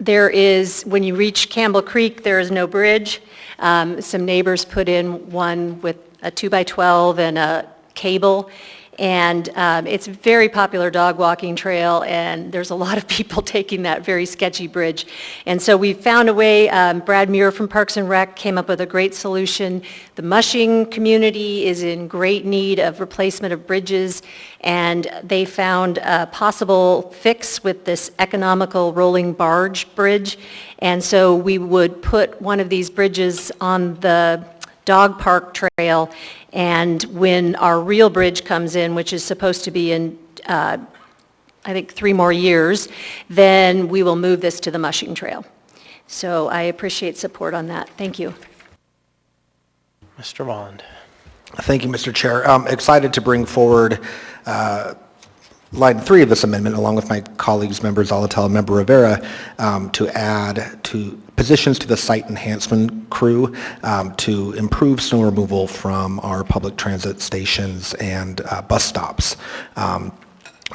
there is, when you reach Campbell Creek, there is no bridge. Some neighbors put in one with a 2x12 and a cable. And it's a very popular dog walking trail, and there's a lot of people taking that very sketchy bridge. And so we found a way, Brad Muir from Parks and Rec came up with a great solution. The mushing community is in great need of replacement of bridges, and they found a possible fix with this economical rolling barge bridge. And so we would put one of these bridges on the dog park trail, and when our real bridge comes in, which is supposed to be in, I think, 3 more years, then we will move this to the mushing trail. So I appreciate support on that. Thank you. Mr. Bond. Thank you, Mr. Chair. I'm excited to bring forward line 3 of this amendment, along with my colleagues, Member Zolotel and Member Rivera, to add to positions to the site enhancement crew to improve snow removal from our public transit stations and bus stops.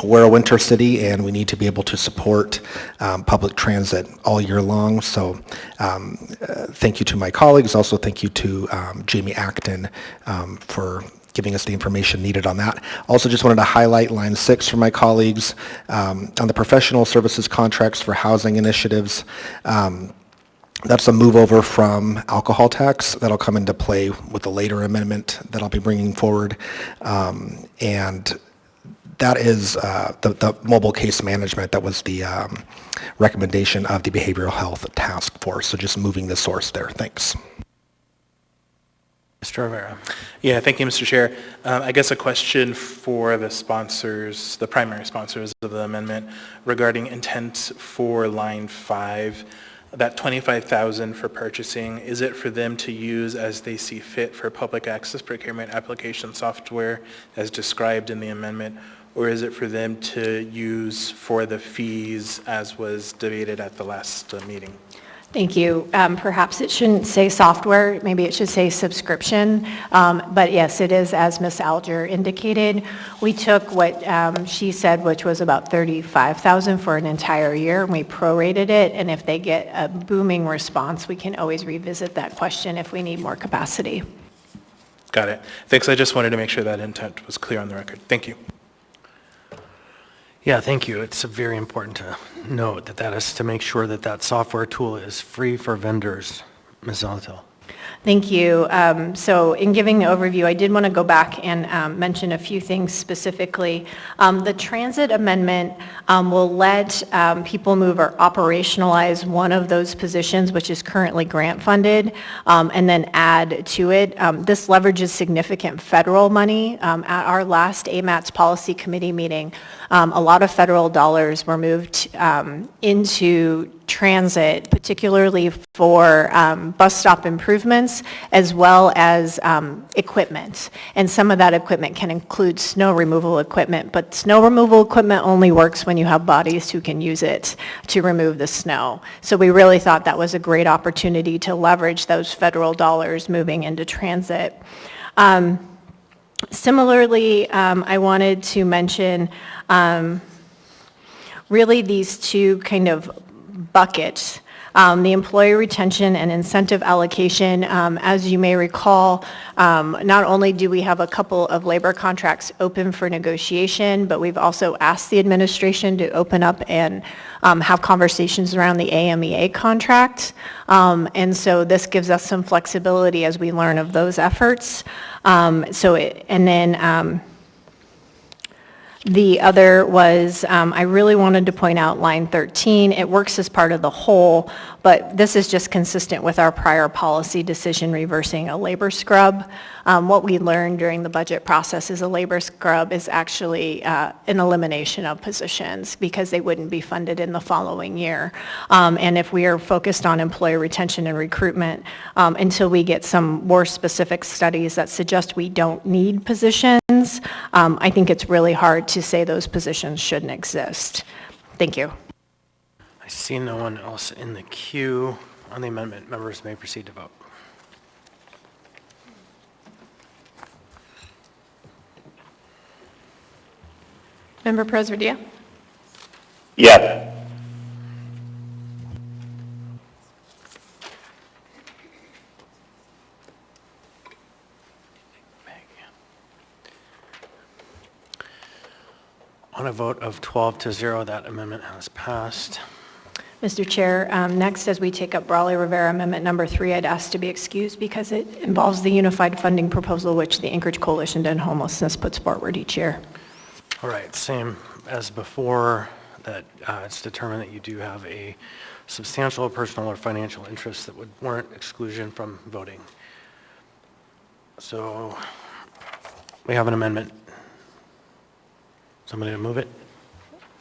We're a winter city, and we need to be able to support public transit all year long. So thank you to my colleagues. Also thank you to Jamie Acton for giving us the information needed on that. Also just wanted to highlight line 6 for my colleagues on the professional services contracts for housing initiatives. That's a move over from alcohol tax that'll come into play with a later amendment that I'll be bringing forward. And that is the mobile case management. That was the recommendation of the Behavioral Health Task Force. So just moving the source there. Thanks. Mr. Rivera. Yeah, thank you, Mr. Chair. I guess a question for the sponsors, the primary sponsors of the amendment regarding intent for line 5. That $25,000 for purchasing, is it for them to use as they see fit for public access procurement application software as described in the amendment, or is it for them to use for the fees as was debated at the last meeting? Thank you. Perhaps it shouldn't say software, maybe it should say subscription. But yes, it is, as Ms. Alger indicated. We took what she said, which was about $35,000 for an entire year, and we prorated it. And if they get a booming response, we can always revisit that question if we need more capacity. Got it. Thanks. I just wanted to make sure that intent was clear on the record. Thank you. Yeah, thank you. It's very important to note that that is to make sure that that software tool is free for vendors. Ms. Zalatil. Thank you. So in giving the overview, I did want to go back and mention a few things specifically. The transit amendment will let people move or operationalize one of those positions, which is currently grant funded, and then add to it. This leverages significant federal money. At our last AMATS Policy Committee meeting, a lot of federal dollars were moved into transit, particularly for bus stop improvements, as well as equipment. And some of that equipment can include snow removal equipment, but snow removal equipment only works when you have bodies who can use it to remove the snow. So we really thought that was a great opportunity to leverage those federal dollars moving into transit. Similarly, I wanted to mention really these two kind of buckets. The employee retention and incentive allocation. As you may recall, not only do we have a couple of labor contracts open for negotiation, but we've also asked the administration to open up and have conversations around the AMEA contract. And so this gives us some flexibility as we learn of those efforts. The other was, I really wanted to point out line 13. It works as part of the whole, but this is just consistent with our prior policy decision reversing a labor scrub. What we learned during the budget process is a labor scrub is actually an elimination of positions because they wouldn't be funded in the following year. And if we are focused on employee retention and recruitment, until we get some more specific studies that suggest we don't need positions, I think it's really hard to say those positions shouldn't exist. Thank you. I see no one else in the queue on the amendment. Members may proceed to vote. Member Presverdia? Yes. On a vote of 12-0, that amendment has passed. Mr. Chair, next, as we take up Brawley-Rivera Amendment Number 3, I'd ask to be excused because it involves the unified funding proposal which the Anchorage Coalition to End Homelessness puts forward each year. All right, same as before, that it's determined that you do have a substantial personal or financial interest that would warrant exclusion from voting. So we have an amendment. Somebody to move it?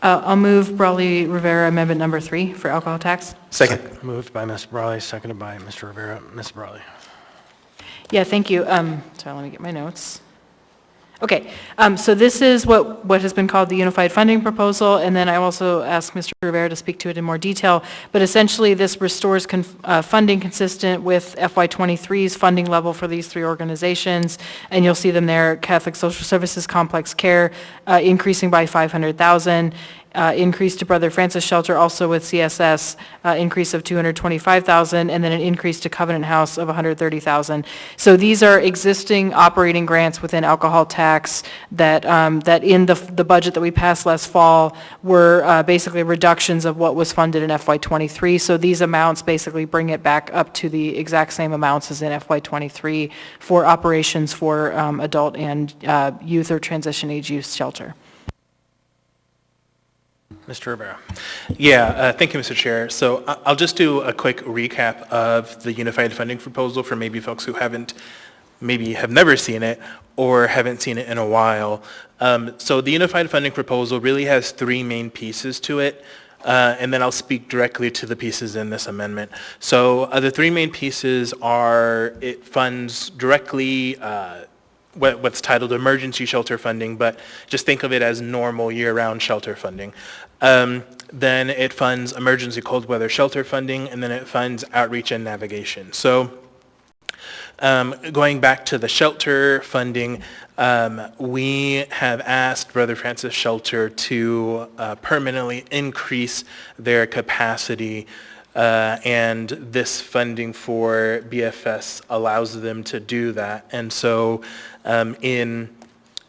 I'll move Brawley-Rivera Amendment Number 3 for alcohol tax. Second. Moved by Ms. Brawley, seconded by Mr. Rivera. Ms. Brawley. Yeah, thank you. Sorry, let me get my notes. Okay, so this is what has been called the unified funding proposal, and then I also asked Mr. Rivera to speak to it in more detail, but essentially this restores funding consistent with FY23's funding level for these three organizations, and you'll see them there: Catholic Social Services Complex Care increasing by $500,000, increase to Brother Francis Shelter also with CSS, increase of $225,000, and then an increase to Covenant House of $130,000. So these are existing operating grants within alcohol tax that in the budget that we passed last fall were basically reductions of what was funded in FY23. So these amounts basically bring it back up to the exact same amounts as in FY23 for operations for adult and youth or transition age youth shelter. Mr. Rivera. Yeah, thank you, Mr. Chair. So I'll just do a quick recap of the unified funding proposal for maybe folks who maybe have never seen it or haven't seen it in a while. So the unified funding proposal really has three main pieces to it, and then I'll speak directly to the pieces in this amendment. So the three main pieces are it funds directly what's titled emergency shelter funding, but just think of it as normal year-round shelter funding. Then it funds emergency cold weather shelter funding, and then it funds outreach and navigation. So going back to the shelter funding, we have asked Brother Francis Shelter to permanently increase their capacity, and this funding for BFS allows them to do that. And so in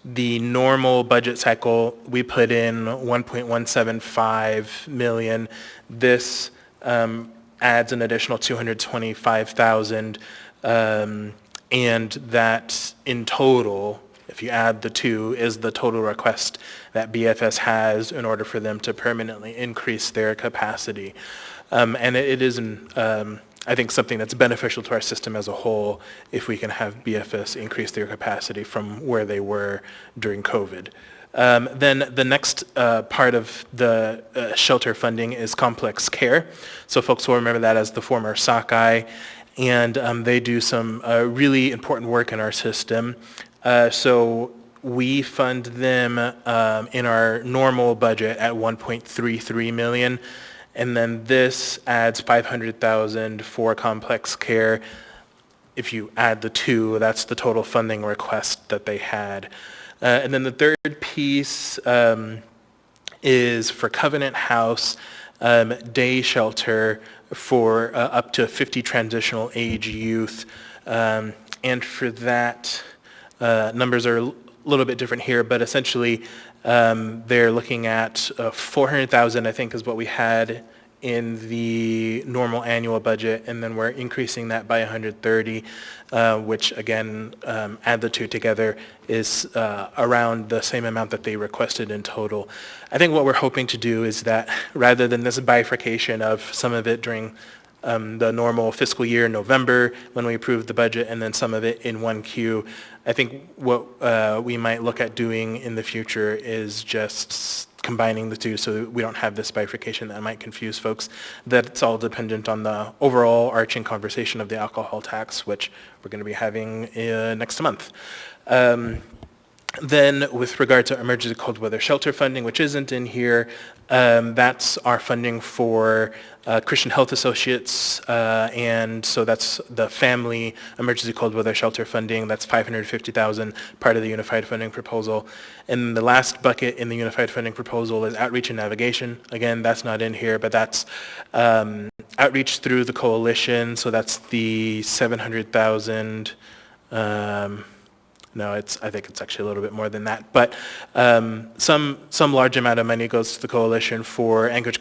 the normal budget cycle, we put in 1.175 million. This adds an additional 225,000, and that in total, if you add the two, is the total request that BFS has in order for them to permanently increase their capacity. And it is, I think, something that's beneficial to our system as a whole if we can have BFS increase their capacity from where they were during COVID. Then the next part of the shelter funding is complex care. So folks will remember that as the former Sockeye, and they do some really important work in our system. So we fund them in our normal budget at 1.33 million. And then this adds 500,000 for complex care. If you add the two, that's the total funding request that they had. And then the third piece is for Covenant House day shelter for up to 50 transitional age youth. And for that, numbers are a little bit different here, but essentially they're looking at 400,000, I think, is what we had in the normal annual budget, and then we're increasing that by 130, which again, add the two together, is around the same amount that they requested in total. I think what we're hoping to do is that rather than this bifurcation of some of it during the normal fiscal year in November when we approved the budget, and then some of it in 1Q. I think what we might look at doing in the future is just combining the two so we don't have this bifurcation that might confuse folks. That's all dependent on the overall arching conversation of the alcohol tax, which we're going to be having next month. Then with regard to emergency cold weather shelter funding, which isn't in here, that's our funding for Christian Health Associates, and so that's the family emergency cold weather shelter funding. That's 550,000, part of the unified funding proposal. And the last bucket in the unified funding proposal is outreach and navigation. Again, that's not in here, but that's outreach through the coalition, so that's the 700,000. No, I think it's actually a little bit more than that. But some large amount of money goes to the coalition for Anchorage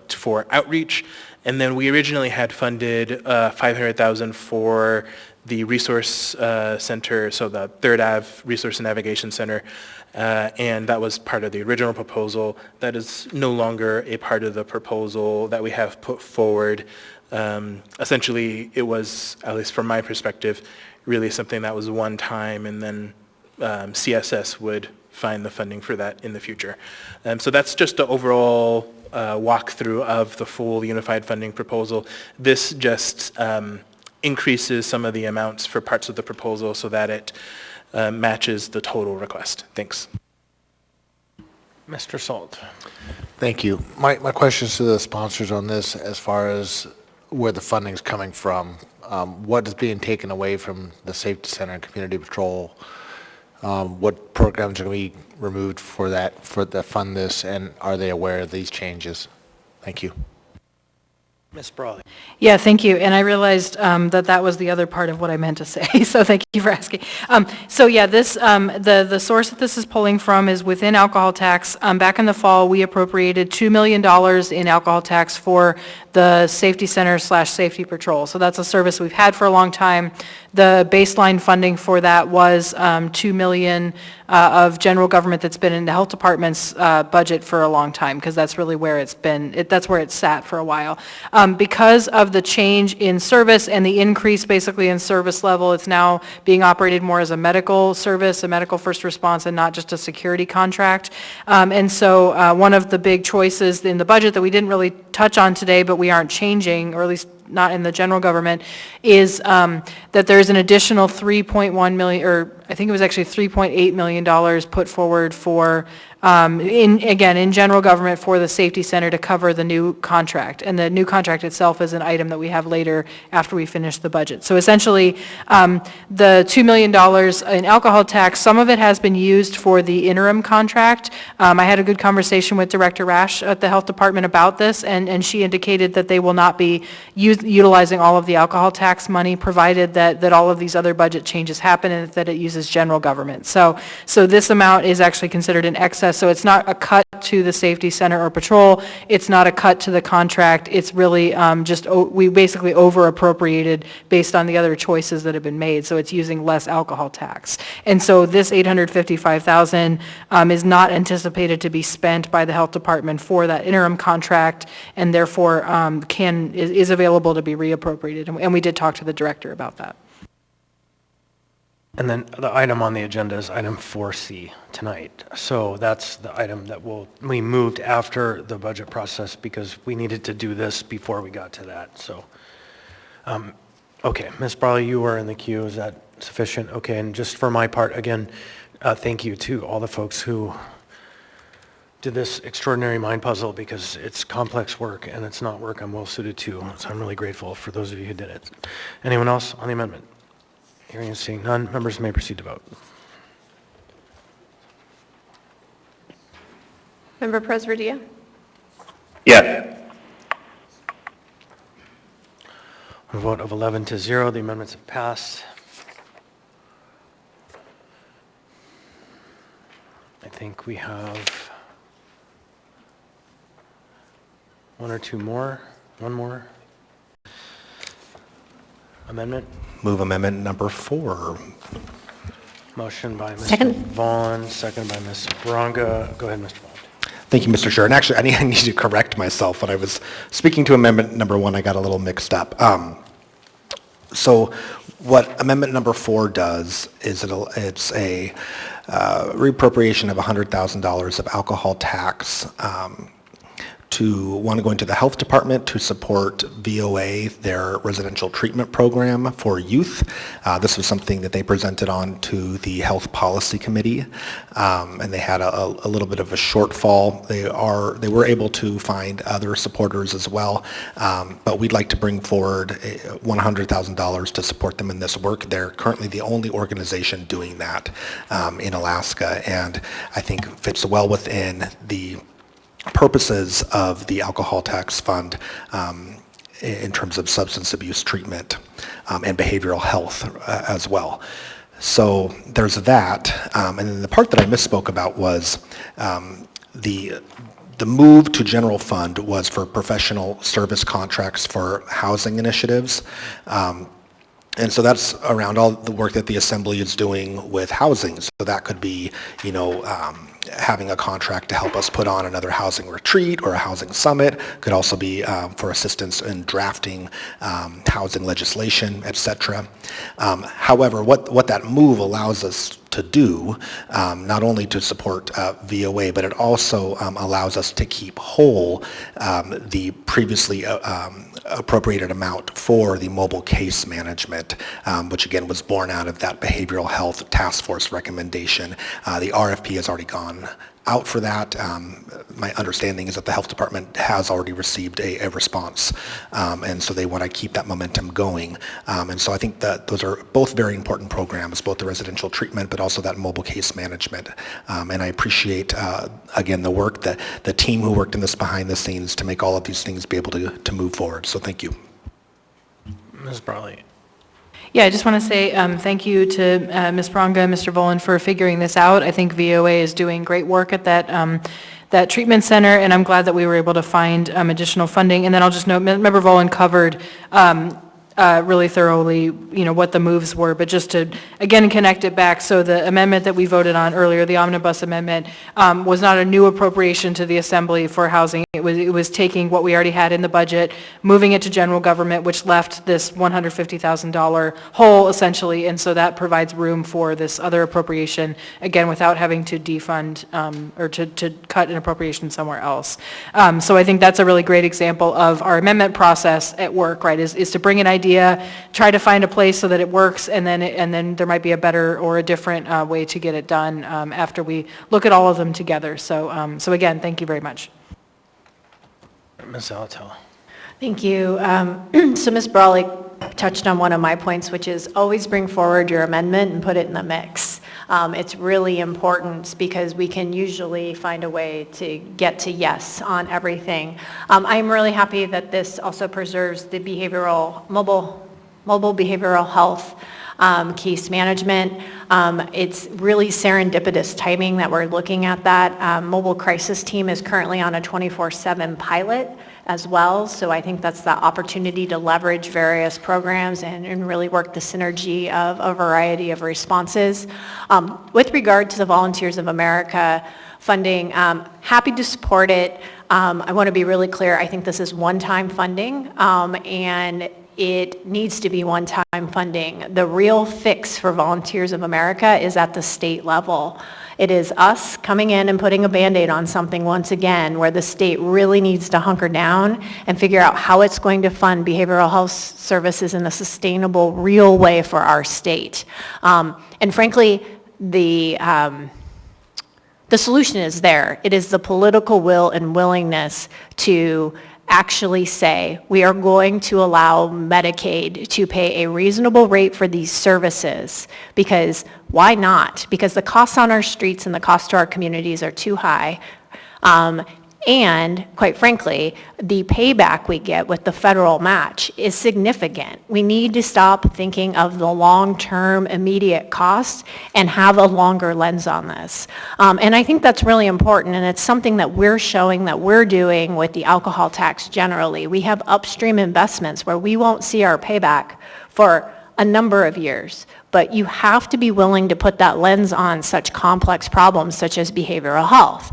for outreach, and then we originally had funded 500,000 for the resource center, so the Third Ave Resource and Navigation Center, and that was part of the original proposal. That is no longer a part of the proposal that we have put forward. Essentially, it was, at least from my perspective, really something that was one time, and then CSS would find the funding for that in the future. So that's just the overall walkthrough of the full unified funding proposal. This just increases some of the amounts for parts of the proposal so that it matches the total request. Thanks. Mr. Salt. Thank you. My question is to the sponsors on this, as far as where the funding is coming from. What is being taken away from the Safety Center and Community Patrol? What programs are going to be removed for that fund this, and are they aware of these changes? Thank you. Ms. Brawley. Yeah, thank you. And I realized that was the other part of what I meant to say, so thank you for asking. So yeah, this the source that this is pulling from is within alcohol tax. Back in the fall, we appropriated $2 million in alcohol tax for the Safety Center / Safety Patrol. So that's a service we've had for a long time. The baseline funding for that was $2 million of general government that's been in the health department's budget for a long time, because that's really where it's been, that's where it's sat for a while. Because of the change in service and the increase basically in service level, it's now being operated more as a medical service, a medical first response, and not just a security contract. And so one of the big choices in the budget that we didn't really touch on today, but we aren't changing, or at least not in the general government, is that there's an additional 3.1 million, or I think it was actually $3.8 million put forward for in general government for the safety center to cover the new contract. And the new contract itself is an item that we have later after we finish the budget. So essentially, the $2 million in alcohol tax, some of it has been used for the interim contract. I had a good conversation with Director Rash at the Health Department about this, and she indicated that they will not be utilizing all of the alcohol tax money, provided that all of these other budget changes happen and that it uses general government. So this amount is actually considered in excess, so it's not a cut to the safety center or patrol, it's not a cut to the contract, it's really we basically over appropriated based on the other choices that have been made, so it's using less alcohol tax. And so this $855,000 is not anticipated to be spent by the Health Department for that interim contract, and therefore is available to be reappropriated. And we did talk to the director about that. And then the item on the agenda is item 4C tonight. So that's the item that we moved after the budget process because we needed to do this before we got to that. So, okay, Ms. Brawley, you were in the queue. Is that sufficient? Okay, and just for my part, again, thank you to all the folks who did this extraordinary mind puzzle because it's complex work and it's not work I'm well suited to. So I'm really grateful for those of you who did it. Anyone else on the amendment? Hearing and seeing none, members may proceed to vote. Member Presverdia? Yes. On a vote of 11-0, the amendments have passed. I think we have one or two more. One more amendment. Move amendment number 4. Motion by Mr. Second. Vaughn, second by Ms. Bronga. Go ahead, Mr. Vaughn. Thank you, Mr. Chair. And actually, I need to correct myself. When I was speaking to amendment number 1, I got a little mixed up. So what amendment number 4 does is it's a reappropriation of $100,000 of alcohol tax to one going to the Health Department to support VOA, their residential treatment program for youth. This was something that they presented on to the Health Policy Committee, and they had a little bit of a shortfall. They were able to find other supporters as well, but we'd like to bring forward $100,000 to support them in this work. They're currently the only organization doing that in Alaska, and I think fits well within the purposes of the alcohol tax fund in terms of substance abuse treatment and behavioral health as well. So there's that. And then the part that I misspoke about was the move to general fund was for professional service contracts for housing initiatives. And so that's around all the work that the Assembly is doing with housing. So that could be, having a contract to help us put on another housing retreat or a housing summit. Could also be for assistance in drafting housing legislation, etc. However, what that move allows us to do, not only to support VOA, but it also allows us to keep whole the previously appropriated amount for the mobile case management, which again was born out of that behavioral health task force recommendation. The RFP has already gone out for that. My understanding is that the Health Department has already received a response, and so they want to keep that momentum going. And so I think that those are both very important programs, both the residential treatment, but also that mobile case management. And I appreciate, again, the work that the team who worked in this behind the scenes to make all of these things be able to move forward. So thank you. Ms. Brawley. Yeah, I just want to say thank you to Ms. Bronga and Mr. Volan for figuring this out. I think VOA is doing great work at that treatment center, and I'm glad that we were able to find additional funding. And then I'll just note, Member Volan covered really thoroughly, what the moves were, but just to, again, connect it back. So the amendment that we voted on earlier, the Omnibus amendment, was not a new appropriation to the Assembly for housing. It was taking what we already had in the budget, moving it to general government, which left this $150,000 hole, essentially, and so that provides room for this other appropriation, again, without having to defund or to cut an appropriation somewhere else. So I think that's a really great example of our amendment process at work, right, is to bring an idea idea, try to find a place so that it works, and then there might be a better or a different way to get it done after we look at all of them together. So, so again, thank you very much. Ms. Alatel. Thank you. So Ms. Brawley touched on one of my points, which is always bring forward your amendment and put it in the mix. It's really important because we can usually find a way to get to yes on everything. I'm really happy that this also preserves the mobile behavioral health case management. It's really serendipitous timing that we're looking at that. Mobile crisis team is currently on a 24/7 pilot as well, so I think that's the opportunity to leverage various programs and really work the synergy of a variety of responses. With regard to the Volunteers of America funding, happy to support it. I want to be really clear, I think this is one-time funding, and it needs to be one-time funding. The real fix for Volunteers of America is at the state level. It is us coming in and putting a Band-Aid on something once again, where the state really needs to hunker down and figure out how it's going to fund behavioral health services in a sustainable, real way for our state. And frankly, the solution is there. It is the political will and willingness to actually say, we are going to allow Medicaid to pay a reasonable rate for these services, because why not? Because the costs on our streets and the costs to our communities are too high. And quite frankly, the payback we get with the federal match is significant. We need to stop thinking of the long-term immediate costs and have a longer lens on this. And I think that's really important, and it's something that we're showing that we're doing with the alcohol tax generally. We have upstream investments where we won't see our payback for a number of years, but you have to be willing to put that lens on such complex problems such as behavioral health.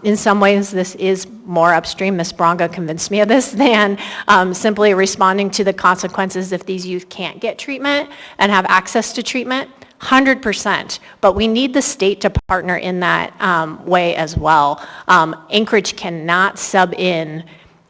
In some ways, this is more upstream, Ms. Bronga convinced me of this, than simply responding to the consequences if these youth can't get treatment and have access to treatment. 100%, but we need the state to partner in that way as well. Anchorage cannot sub in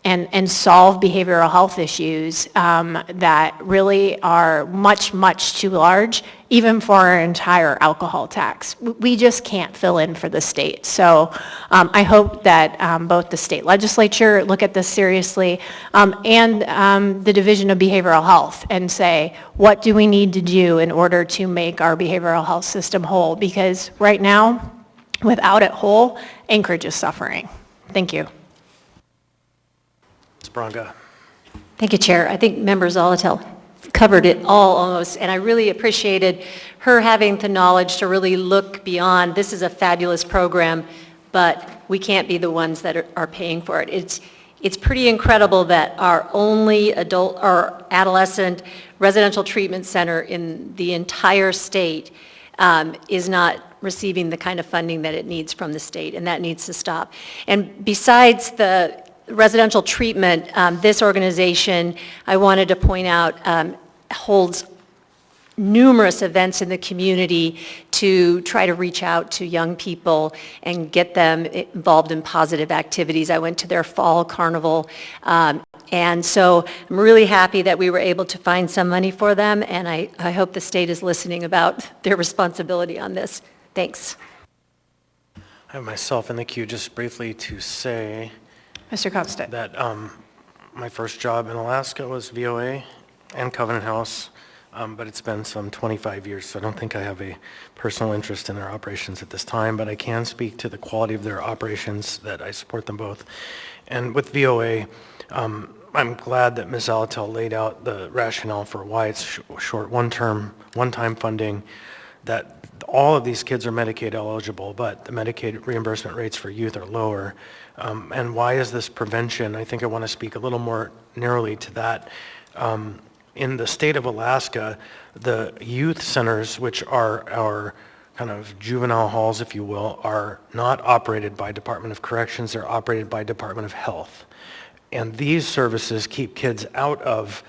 and solve behavioral health issues that really are much, much too large, even for our entire alcohol tax. We just can't fill in for the state. So I hope that both the state legislature look at this seriously and the Division of Behavioral Health and say, what do we need to do in order to make our behavioral health system whole? Because right now, without it whole, Anchorage is suffering. Thank you. Bronga. Thank you, Chair. I think Member Zolotel covered it all almost, and I really appreciated her having the knowledge to really look beyond. This is a fabulous program, but we can't be the ones that are paying for it. It's pretty incredible that our only adult or adolescent residential treatment center in the entire state is not receiving the kind of funding that it needs from the state, and that needs to stop. And besides the residential treatment, this organization, I wanted to point out, holds numerous events in the community to try to reach out to young people and get them involved in positive activities. I went to their fall carnival, and so I'm really happy that we were able to find some money for them, and I hope the state is listening about their responsibility on this. Thanks. I have myself in the queue just briefly to say Mr. Constant. that my first job in Alaska was VOA and Covenant House, but it's been some 25 years, so I don't think I have a personal interest in their operations at this time, but I can speak to the quality of their operations, that I support them both. And with VOA, I'm glad that Ms. Alatel laid out the rationale for why it's short one-time funding, that all of these kids are Medicaid eligible, but the Medicaid reimbursement rates for youth are lower. And why is this prevention? I think I want to speak a little more narrowly to that. In the state of Alaska, the youth centers, which are our kind of juvenile halls, if you will, are not operated by Department of Corrections, they're operated by Department of Health. And these services keep kids out of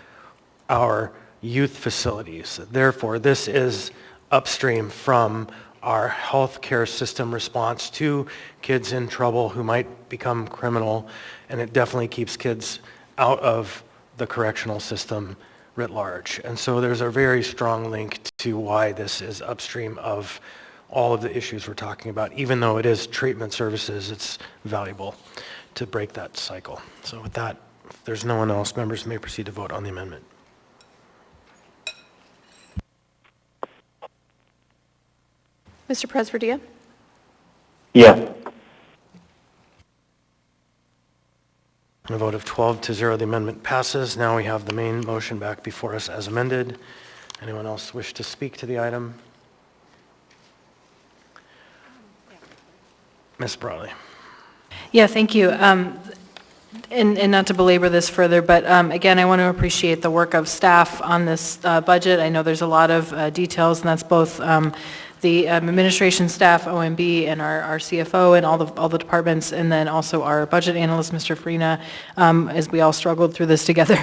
our youth facilities. Therefore, this is upstream from our healthcare system response to kids in trouble who might become criminal, and it definitely keeps kids out of the correctional system writ large. And so there's a very strong link to why this is upstream of all of the issues we're talking about. Even though it is treatment services, it's valuable to break that cycle. So with that, if there's no one else, members may proceed to vote on the amendment. Mr. Presverdia? Yes. On a vote of 12-0, the amendment passes. Now we have the main motion back before us as amended. Anyone else wish to speak to the item? Ms. Brawley. Yeah, thank you. And not to belabor this further, but again, I want to appreciate the work of staff on this budget. I know there's a lot of details, and that's both the administration staff, OMB, and our CFO, and all the departments, and then also our budget analyst, Mr. Farina, as we all struggled through this together.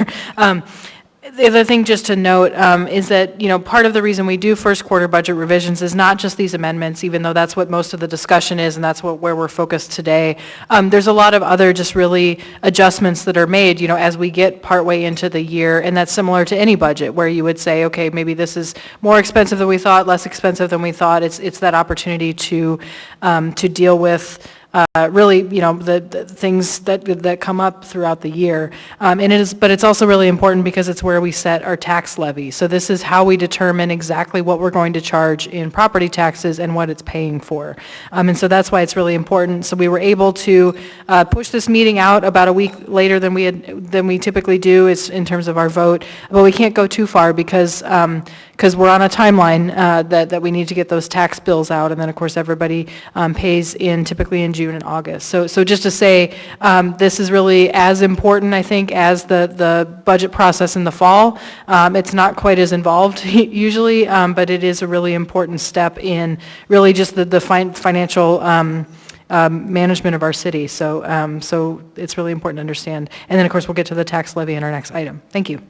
The other thing just to note is that, part of the reason we do first quarter budget revisions is not just these amendments, even though that's what most of the discussion is and that's where we're focused today. There's a lot of other just really adjustments that are made, as we get partway into the year, and that's similar to any budget where you would say, okay, maybe this is more expensive than we thought, less expensive than we thought. It's that opportunity to deal with really, the things that come up throughout the year. But it's also really important because it's where we set our tax levy. So this is how we determine exactly what we're going to charge in property taxes and what it's paying for. And so that's why it's really important. So we were able to push this meeting out about a week later than we typically do is in terms of our vote. But we can't go too far because we're on a timeline that we need to get those tax bills out, and then of course everybody pays typically in June and August. So just to say, this is really as important, I think, as the budget process in the fall. It's not quite as involved usually, but it is a really important step in really just the financial management of our city. So it's really important to understand. And then of course we'll get to the tax levy in our next item. Thank you.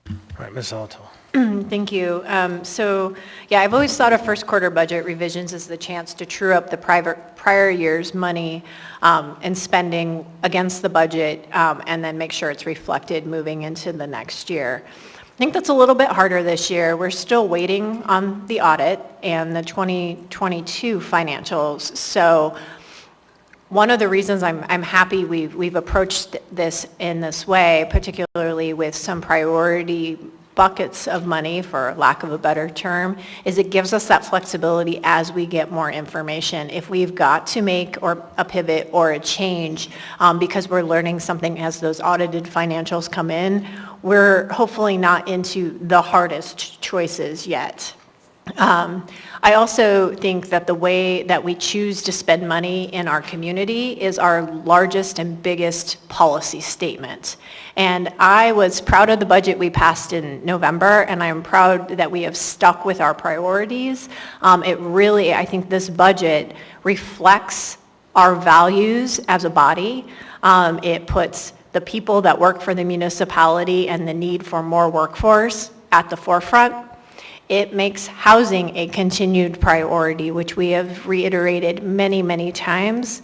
All right, Ms. Zalatil. Thank you. I've always thought of first quarter budget revisions as the chance to true up the prior year's money and spending against the budget and then make sure it's reflected moving into the next year. I think that's a little bit harder this year. We're still waiting on the audit and the 2022 financials. So one of the reasons I'm happy we've approached this in this way, particularly with some priority buckets of money, for lack of a better term, is it gives us that flexibility as we get more information. If we've got to make a pivot or a change because we're learning something as those audited financials come in, we're hopefully not into the hardest choices yet. I also think that the way that we choose to spend money in our community is our largest and biggest policy statement. And I was proud of the budget we passed in November, and I'm proud that we have stuck with our priorities. I think this budget reflects our values as a body. It puts the people that work for the municipality and the need for more workforce at the forefront. It makes housing a continued priority, which we have reiterated many, many times.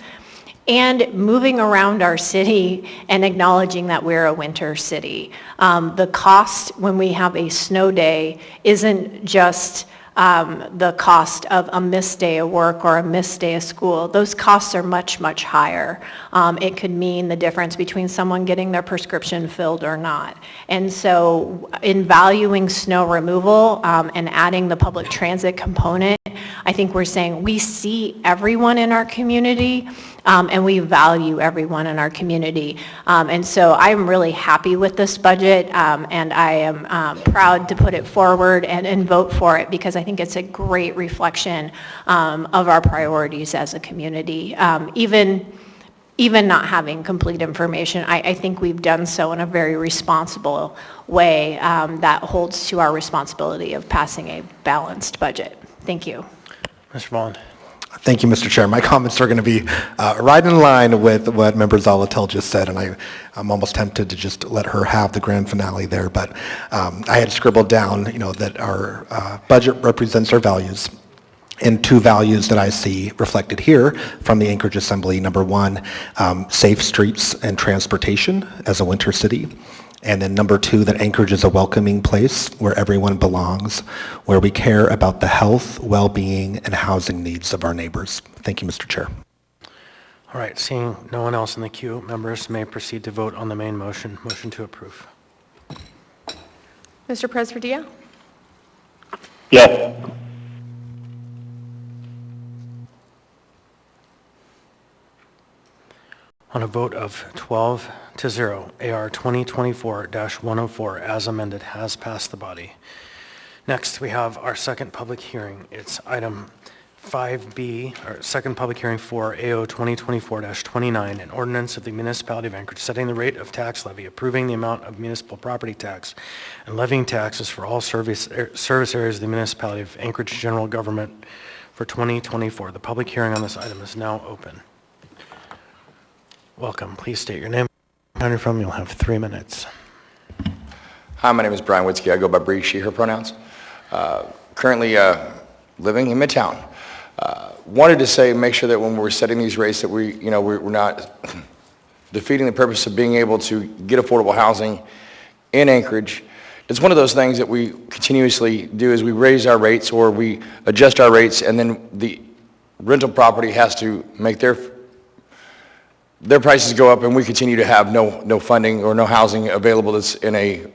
And moving around our city and acknowledging that we're a winter city. The cost when we have a snow day isn't just the cost of a missed day of work or a missed day of school. Those costs are much, much higher. It could mean the difference between someone getting their prescription filled or not. And so in valuing snow removal and adding the public transit component, I think we're saying we see everyone in our community and we value everyone in our community. And so I'm really happy with this budget and I am proud to put it forward and vote for it because I think it's a great reflection of our priorities as a community. Even not having complete information, I think we've done so in a very responsible way that holds to our responsibility of passing a balanced budget. Thank you. Mr. Vaughn. Thank you, Mr. Chair. My comments are going to be right in line with what Member Zalatil just said, and I'm almost tempted to just let her have the grand finale there, but I had scribbled down, that our budget represents our values. And two values that I see reflected here from the Anchorage Assembly. Number one, safe streets and transportation as a winter city. And then number 2, that Anchorage is a welcoming place where everyone belongs, where we care about the health, well-being, and housing needs of our neighbors. Thank you, Mr. Chair. All right, seeing no one else in the queue, members may proceed to vote on the main motion. Motion to approve. Mr. Presverdia? Yes. On a vote of 12 to 0, AR 2024-104 as amended has passed the body. Next, we have our second public hearing. It's item 5B, or second public hearing for AO 2024-29, an ordinance of the municipality of Anchorage setting the rate of tax levy, approving the amount of municipal property tax, and levying taxes for all service areas of the municipality of Anchorage general government for 2024. The public hearing on this item is now open. Welcome. Please state your name. Where you're from. You'll have 3 minutes. Hi, my name is Brian Witzke. I go by Bree, she, her pronouns. Currently living in Midtown. Wanted to say, make sure that when we're setting these rates that we're not defeating the purpose of being able to get affordable housing in Anchorage. It's one of those things that we continuously do is we raise our rates or we adjust our rates, and then the rental property has to make their prices go up, and we continue to have no funding or no housing available that's in a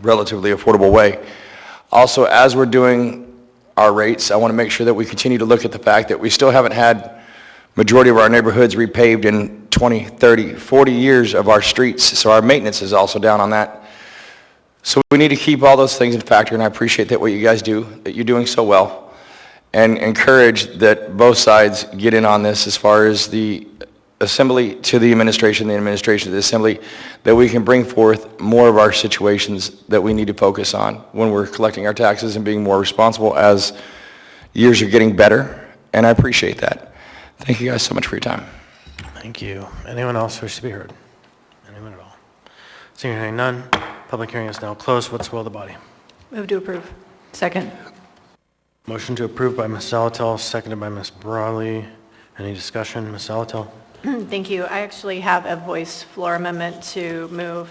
relatively affordable way. Also, as we're doing our rates, I want to make sure that we continue to look at the fact that we still haven't had majority of our neighborhoods repaved in 20, 30, 40 years of our streets, so our maintenance is also down on that. So we need to keep all those things in factor, and I appreciate that what you guys do, that you're doing so well, and encourage that both sides get in on this as far as the Assembly to the administration to the Assembly, that we can bring forth more of our situations that we need to focus on when we're collecting our taxes and being more responsible as years are getting better, and I appreciate that. Thank you guys so much for your time. Thank you. Anyone else wish to be heard? Anyone at all? Seeing hearing none, public hearing is now closed. What's the will of the body? Move to approve. Second. Motion to approve by Ms. Salatel, seconded by Ms. Brawley. Any discussion? Ms. Salatel? Thank you. I actually have a voice floor amendment to move.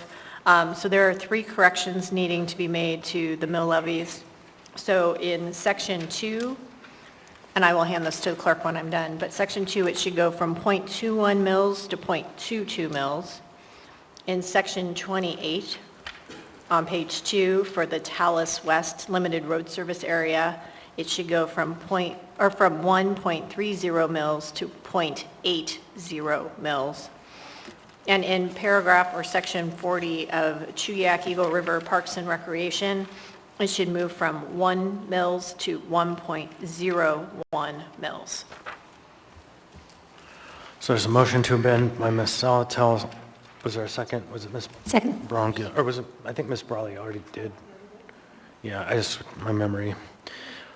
So there are 3 corrections needing to be made to the mill levies. So in section 2, and I will hand this to the clerk when I'm done, but section 2, it should go from 0.21 mils to 0.22 mils. In section 28, on page 2, for the Talus West Limited Road Service Area, it should go from 1.30 mils to 0.80 mils. And in paragraph or section 40 of Chuyak Eagle River Parks and Recreation, it should move from 1 mils to 1.01 mils. So there's a motion to amend by Ms. Salatel. Was there a second? Was it Ms. Second. Bronca? Or was it, I think Ms. Brawley already did. Yeah, my memory,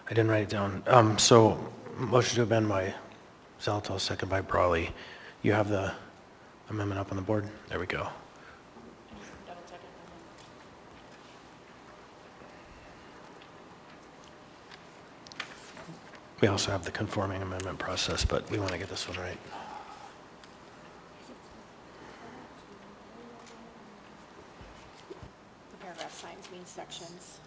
I didn't write it down. So motion to amend by Salatel, second by Brawley. You have the amendment up on the board? There we go. We also have the conforming amendment process, but we want to get this one right. The paragraph signs mean sections.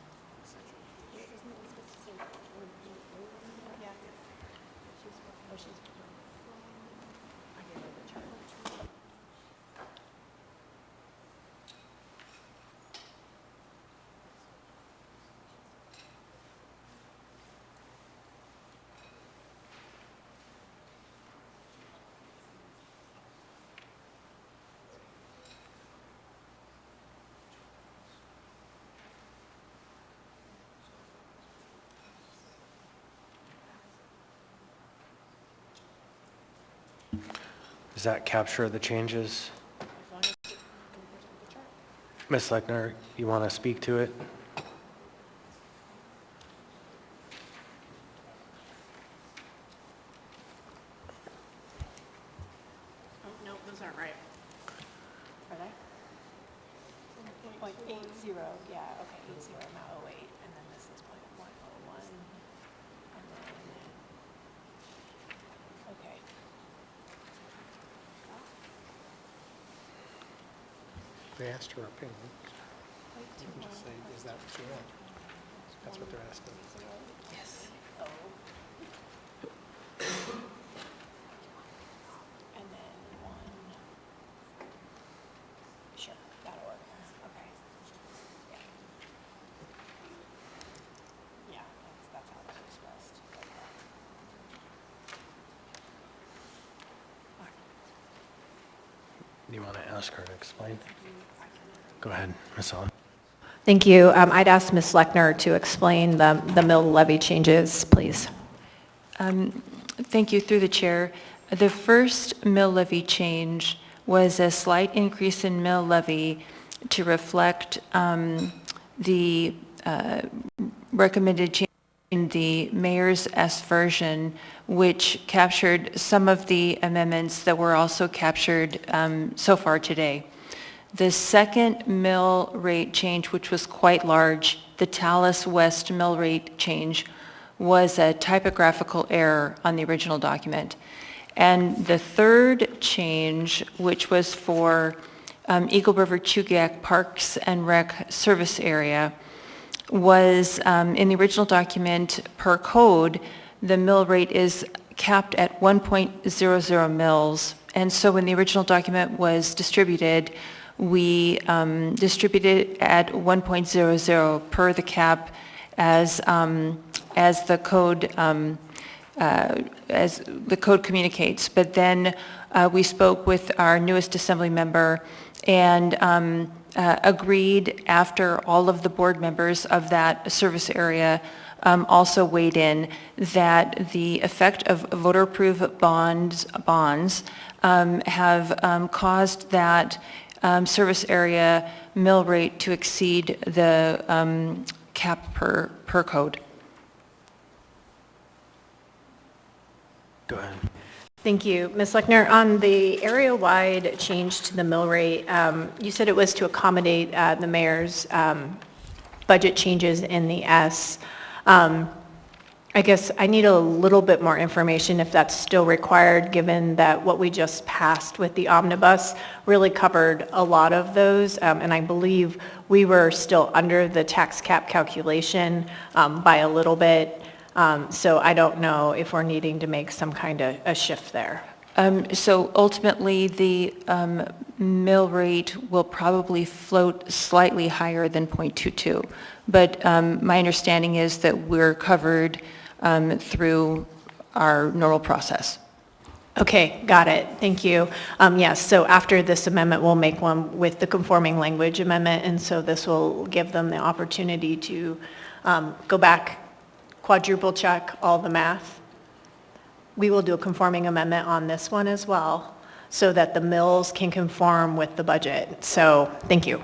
Does that capture the changes? Ms. Lechner, you want to speak to it? Oh, no, those aren't right. Are they? 0.80, yeah, okay, 80, not 08, and then this is 0.101, and then, okay. They asked her opinion. You can just say, is that what you want? That's what they're asking. Yes. And then one. Sure, that'll work. Okay. Yeah. Yeah, that's how that was expressed. Do you want to ask her to explain? Go ahead, Ms. Allen. Thank you. I'd ask Ms. Lechner to explain the mill levy changes, please. Thank you, through the chair. The first mill levy change was a slight increase in mill levy to reflect the recommended change in the mayor's S version, which captured some of the amendments that were also captured so far today. The second mill rate change, which was quite large, the Tallis West mill rate change, was a typographical error on the original document. And the third change, which was for Eagle River Chugach Parks and Rec service area, was in the original document per code, the mill rate is capped at 1.00 mils. And so when the original document was distributed, we distributed at 1.00 per the cap as the code communicates. But then we spoke with our newest assembly member and agreed, after all of the board members of that service area also weighed in, that the effect of voter-approved bonds have caused that service area mill rate to exceed the cap per code. Go ahead. Thank you. Ms. Lechner, on the area-wide change to the mill rate, you said it was to accommodate the mayor's budget changes in the S. I guess I need a little bit more information if that's still required, given that what we just passed with the Omnibus really covered a lot of those, and I believe we were still under the tax cap calculation by a little bit. So I don't know if we're needing to make some kind of a shift there. So ultimately, the mill rate will probably float slightly higher than 0.22. But my understanding is that we're covered through our normal process. Okay, got it. Thank you. Yes, so after this amendment, we'll make one with the conforming language amendment, and so this will give them the opportunity to go back, quadruple check all the math. We will do a conforming amendment on this one as well, so that the mills can conform with the budget. So, thank you.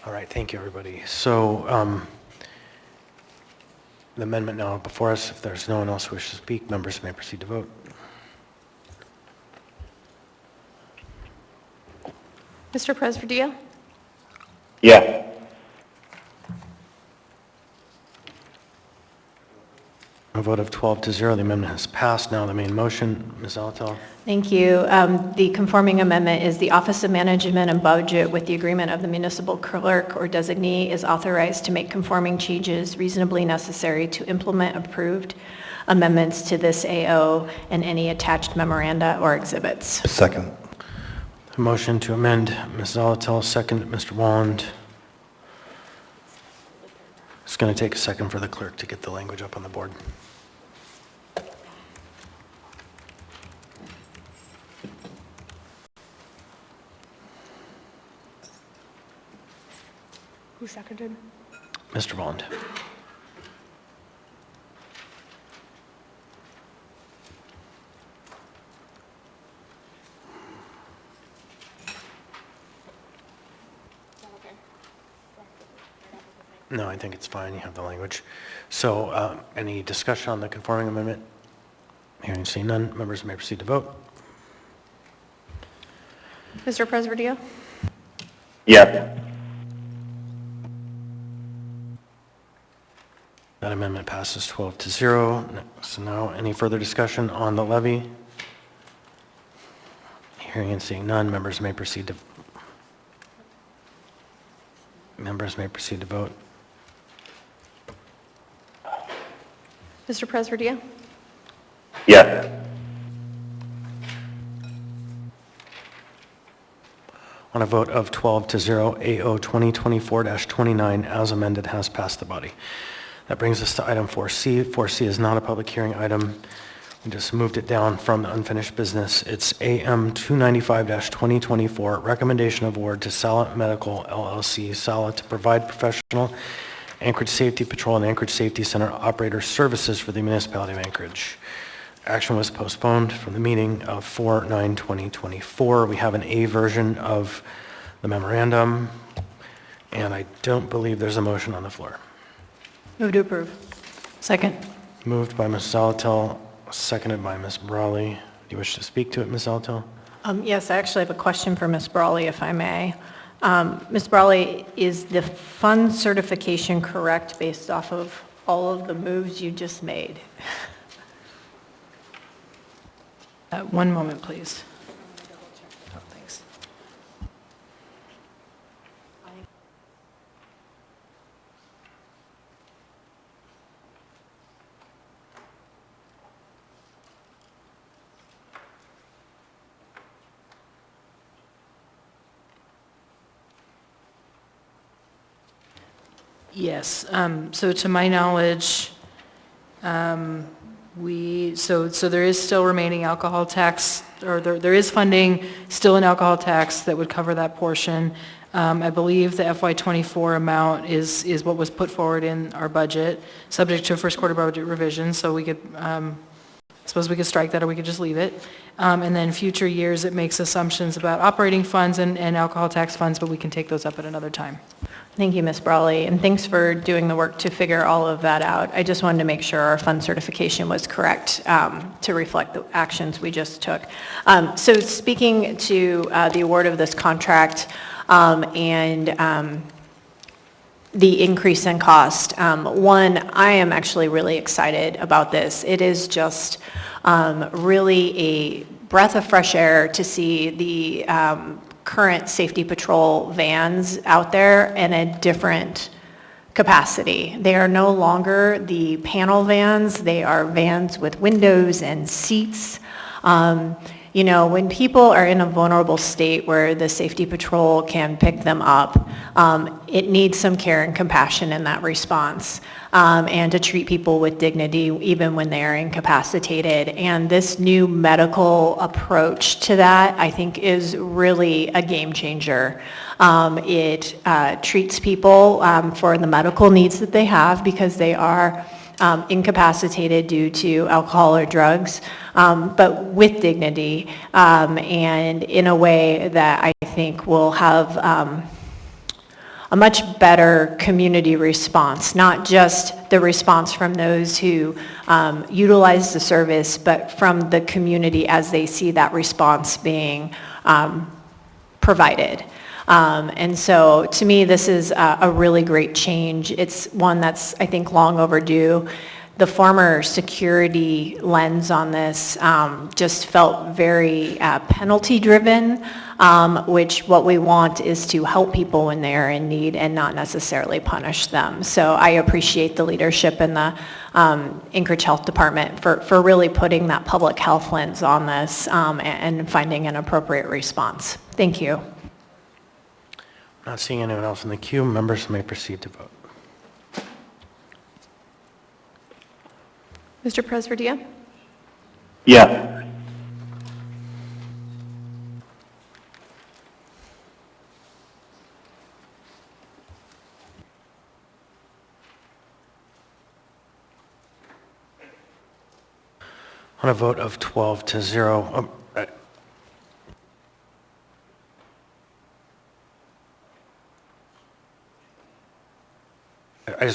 All right, thank you, everybody. So the amendment now before us, if there's no one else who wishes to speak, members may proceed to vote. Mr. Presverdia? Yes. A vote of 12-0, the amendment has passed. Now the main motion, Ms. Alatel. Thank you. The conforming amendment is the Office of Management and Budget, with the agreement of the municipal clerk or designee, is authorized to make conforming changes reasonably necessary to implement approved amendments to this AO and any attached memoranda or exhibits. Second. A motion to amend, Ms. Alatel, second, Mr. Walland. It's going to take a second for the clerk to get the language up on the board. Who seconded? Mr. Bond. No, I think it's fine, you have the language. So, any discussion on the conforming amendment? Hearing and seeing none, members may proceed to vote. Mr. Presvedillo? Yes. That amendment passes 12-0. So now, any further discussion on the levy? Hearing and seeing none, members may proceed to vote. Mr. Presvedillo? Yes. On a vote of 12-0, AO 2024-29 as amended has passed the body. That brings us to item 4C. 4C is not a public hearing item. We just moved it down from the unfinished business. It's AM 295-2024, recommendation of award to Sala Medical LLC, Sala, to provide professional Anchorage Safety Patrol and Anchorage Safety Center operator services for the municipality of Anchorage. Action was postponed from the meeting of 4/9/2024. We have an A version of the memorandum, and I don't believe there's a motion on the floor. Move to approve. Second. Moved by Ms. Zalatel, seconded by Ms. Brawley. Do you wish to speak to it, Ms. Zalatel? Yes, I actually have a question for Ms. Brawley, if I may. Ms. Brawley, is the fund certification correct based off of all of the moves you just made? One moment, please. Oh, thanks. Yes, so to my knowledge, so there is still remaining alcohol tax, or there is funding still in alcohol tax that would cover that portion. I believe the FY24 amount is what was put forward in our budget, subject to a first quarter budget revision, so we could, suppose we could strike that or we could just leave it. And then future years, it makes assumptions about operating funds and alcohol tax funds, but we can take those up at another time. Thank you, Ms. Brawley, and thanks for doing the work to figure all of that out. I just wanted to make sure our fund certification was correct to reflect the actions we just took. So speaking to the award of this contract and the increase in cost, one, I am actually really excited about this. It is just really a breath of fresh air to see the current safety patrol vans out there in a different capacity. They are no longer the panel vans. They are vans with windows and seats. You know, when people are in a vulnerable state where the safety patrol can pick them up, it needs some care and compassion in that response, and to treat people with dignity even when they are incapacitated. And this new medical approach to that, I think, is really a game changer. It treats people for the medical needs that they have because they are incapacitated due to alcohol or drugs, but with dignity, and in a way that I think will have a much better community response, not just the response from those who utilize the service, but from the community as they see that response being provided. And so to me, this is a really great change. It's one that's, I think, long overdue. The former security lens on this just felt very penalty-driven, which what we want is to help people when they are in need and not necessarily punish them. So I appreciate the leadership in the Anchorage Health Department for really putting that public health lens on this and finding an appropriate response. Thank you. Not seeing anyone else in the queue, members may proceed to vote. Mr. Presvedillo? Yes. On a vote of 12-0,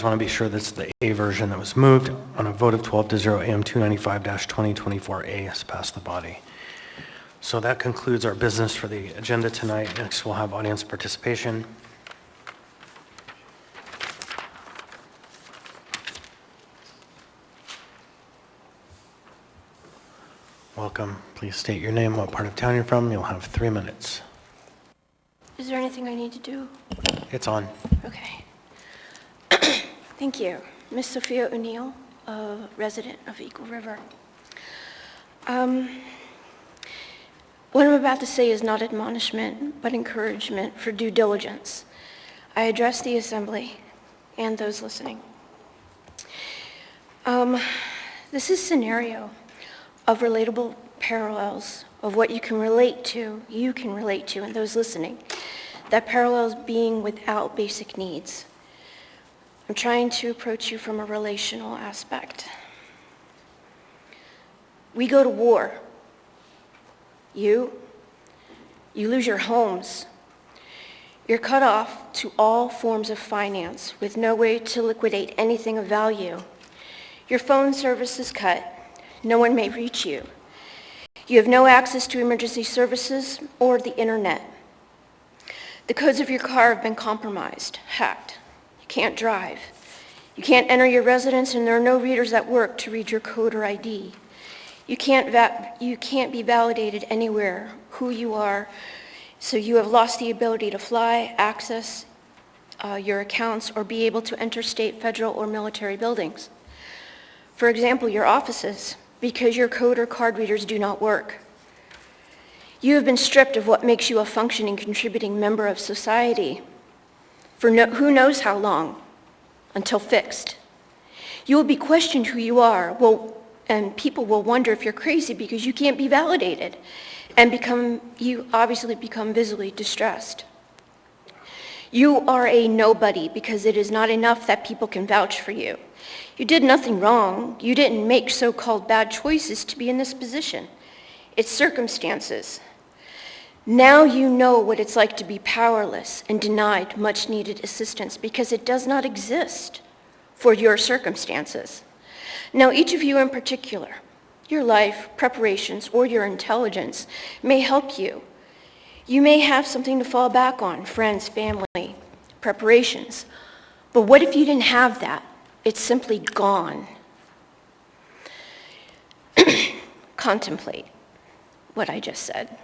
just want to be sure that's the A version that was moved. On a vote of 12 to 0, AM 295-2024A has passed the body. So that concludes our business for the agenda tonight. Next, we'll have audience participation. Welcome. Please state your name, what part of town you're from. You'll have 3 minutes. Is there anything I need to do? It's on. Okay. Thank you. Miss Sophia O'Neill, a resident of Eagle River. What I'm about to say is not admonishment, but encouragement for due diligence. I address the assembly and those listening. This is a scenario of relatable parallels of what you can relate to, and those listening. That parallels being without basic needs. I'm trying to approach you from a relational aspect. We go to war. You lose your homes. You're cut off to all forms of finance with no way to liquidate anything of value. Your phone service is cut. No one may reach you. You have no access to emergency services or the internet. The codes of your car have been compromised, hacked. You can't drive. You can't enter your residence, and there are no readers at work to read your code or ID. You can't be validated anywhere who you are, so you have lost the ability to fly, access your accounts, or be able to enter state, federal, or military buildings. For example, your offices, because your code or card readers do not work. You have been stripped of what makes you a functioning, contributing member of society for who knows how long, until fixed. You will be questioned who you are, and people will wonder if you're crazy because you can't be validated, and you obviously become visibly distressed. You are a nobody because it is not enough that people can vouch for you. You did nothing wrong. You didn't make so-called bad choices to be in this position. It's circumstances. Now you know what it's like to be powerless and denied much-needed assistance because it does not exist for your circumstances. Now, each of you in particular, your life, preparations, or your intelligence may help you. You may have something to fall back on, friends, family, preparations. But what if you didn't have that? It's simply gone. Contemplate what I just said.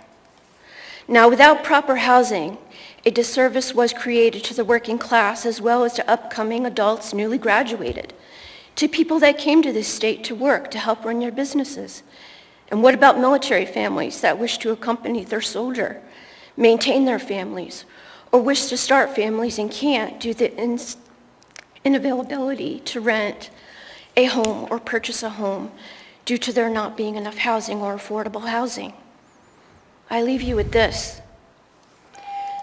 Now, without proper housing, a disservice was created to the working class as well as to upcoming adults newly graduated, to people that came to this state to work to help run their businesses. And what about military families that wish to accompany their soldier, maintain their families, or wish to start families and can't due to the inavailability to rent a home or purchase a home due to there not being enough housing or affordable housing? I leave you with this.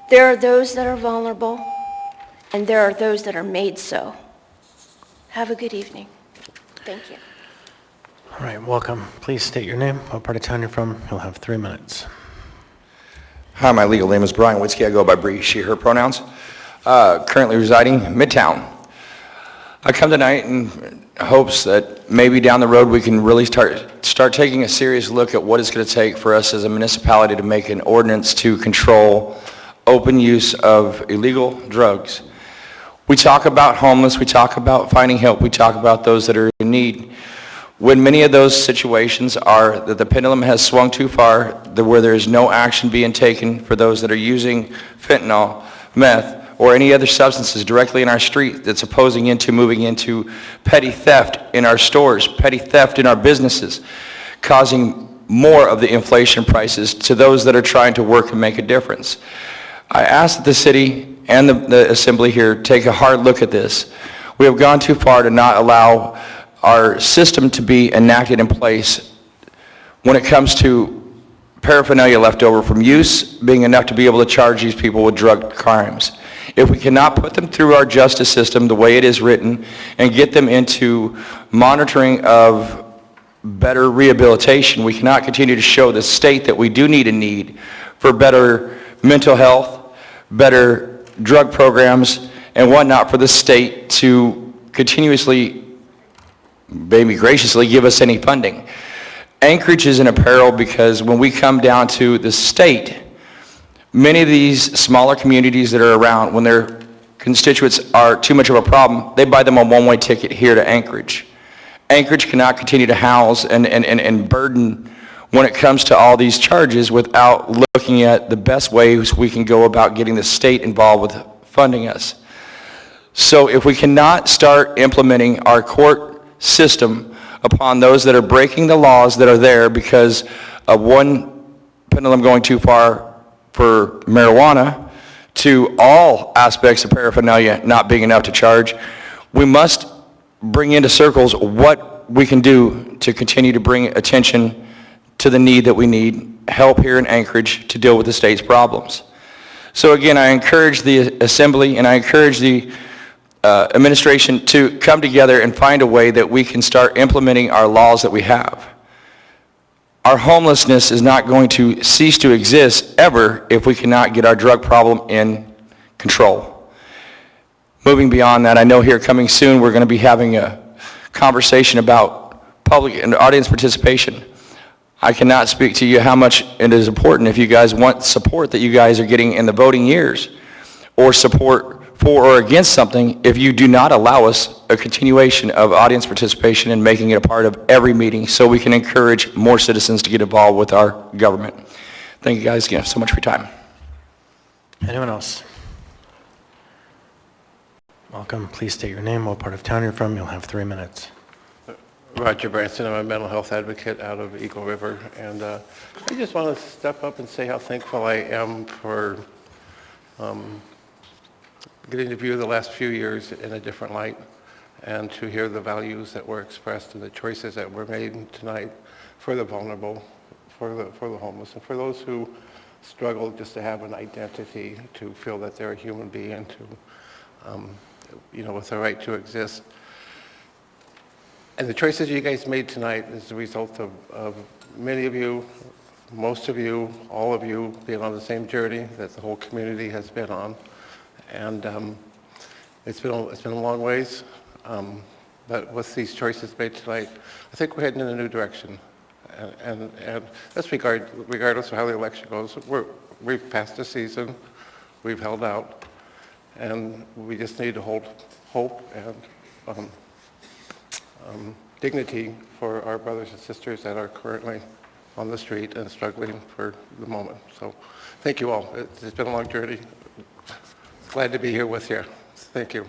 There are those that are vulnerable, and there are those that are made so. Have a good evening. Thank you. All right, welcome. Please state your name, what part of town you're from. You'll have 3 minutes. Hi, my legal name is Brian Witzke. I go by Bree, she, her pronouns. Currently residing in Midtown. I come tonight in hopes that maybe down the road we can really start taking a serious look at what it's going to take for us as a municipality to make an ordinance to control open use of illegal drugs. We talk about homeless, we talk about finding help, we talk about those that are in need. When many of those situations are that the pendulum has swung too far, where there is no action being taken for those that are using fentanyl, meth, or any other substances directly in our street that's moving into petty theft in our stores, petty theft in our businesses, causing more of the inflation prices to those that are trying to work and make a difference. I ask that the city and the assembly here take a hard look at this. We have gone too far to not allow our system to be enacted in place when it comes to paraphernalia left over from use being enough to be able to charge these people with drug crimes. If we cannot put them through our justice system the way it is written and get them into monitoring of better rehabilitation, we cannot continue to show the state that we do need a need for better mental health, better drug programs, and whatnot for the state to continuously, maybe graciously, give us any funding. Anchorage is in a peril because when we come down to the state, many of these smaller communities that are around, when their constituents are too much of a problem, they buy them a one-way ticket here to Anchorage. Anchorage cannot continue to house and burden when it comes to all these charges without looking at the best ways we can go about getting the state involved with funding us. So if we cannot start implementing our court system upon those that are breaking the laws that are there because of one pendulum going too far for marijuana to all aspects of paraphernalia not being enough to charge, we must bring into circles what we can do to continue to bring attention to the need that we need help here in Anchorage to deal with the state's problems. So again, I encourage the Assembly and I encourage the administration to come together and find a way that we can start implementing our laws that we have. Our homelessness is not going to cease to exist ever if we cannot get our drug problem in control. Moving beyond that, I know here coming soon we're going to be having a conversation about public and audience participation. I cannot speak to you how much it is important if you guys want support that you guys are getting in the voting years or support for or against something if you do not allow us a continuation of audience participation and making it a part of every meeting so we can encourage more citizens to get involved with our government. Thank you guys again so much for your time. Anyone else? Welcome. Please state your name, what part of town you're from. You'll have 3 minutes. Roger Branson, I'm a mental health advocate out of Eagle River, and I just want to step up and say how thankful I am for getting to view the last few years in a different light and to hear the values that were expressed and the choices that were made tonight for the vulnerable, for the homeless, and for those who struggle just to have an identity, to feel that they're a human being, to, with the right to exist. And the choices you guys made tonight is the result of many of you, most of you, all of you being on the same journey that the whole community has been on. And it's been a long ways, but with these choices made tonight, I think we're heading in a new direction. And that's regardless of how the election goes. We've passed the season, we've held out, and we just need to hold hope and dignity for our brothers and sisters that are currently on the street and struggling for the moment. So thank you all. It's been a long journey. Glad to be here with you. Thank you.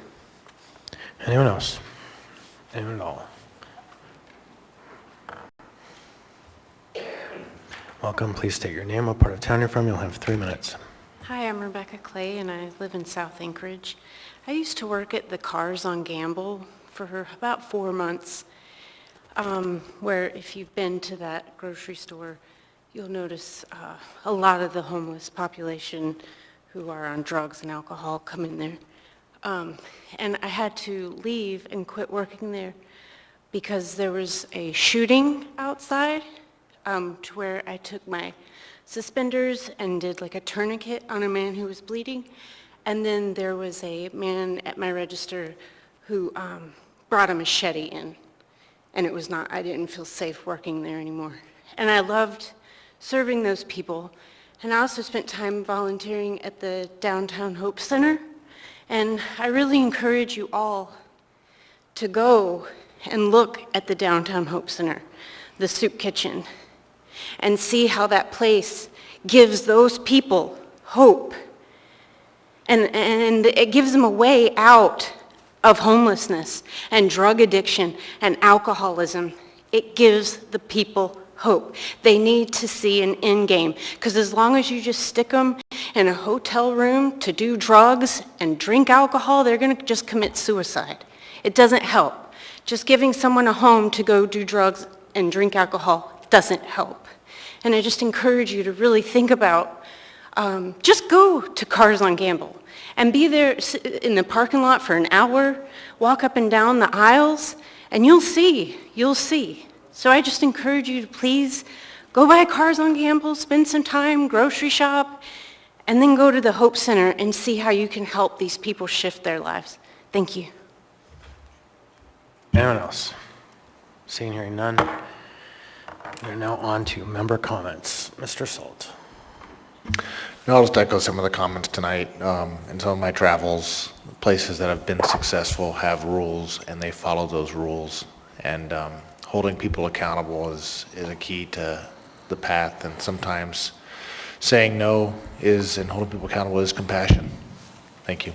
Anyone else? Anyone at all? Welcome. Please state your name, what part of town you're from. You'll have 3 minutes. Hi, I'm Rebecca Clay, and I live in South Anchorage. I used to work at the Cars on Gamble for about 4 months, where if you've been to that grocery store, you'll notice a lot of the homeless population who are on drugs and alcohol come in there. And I had to leave and quit working there because there was a shooting outside to where I took my suspenders and did like a tourniquet on a man who was bleeding. And then there was a man at my register who brought a machete in. And I didn't feel safe working there anymore. And I loved serving those people. And I also spent time volunteering at the Downtown Hope Center. And I really encourage you all to go and look at the Downtown Hope Center, the soup kitchen, and see how that place gives those people hope. And it gives them a way out of homelessness and drug addiction and alcoholism. It gives the people hope. They need to see an end game, because as long as you just stick them in a hotel room to do drugs and drink alcohol, they're going to just commit suicide. It doesn't help. Just giving someone a home to go do drugs and drink alcohol doesn't help. And I just encourage you to really think about, just go to Cars on Gamble and be there in the parking lot for an hour, walk up and down the aisles, and you'll see. So I just encourage you to please go by Cars on Gamble, spend some time, grocery shop, and then go to the Hope Center and see how you can help these people shift their lives. Thank you. Anyone else? Seeing, hearing none. We're now on to member comments. Mr. Salt. I'll just echo some of the comments tonight. In some of my travels, places that have been successful have rules, and they follow those rules. And holding people accountable is a key to the path. And sometimes saying no is, and holding people accountable is compassion. Thank you.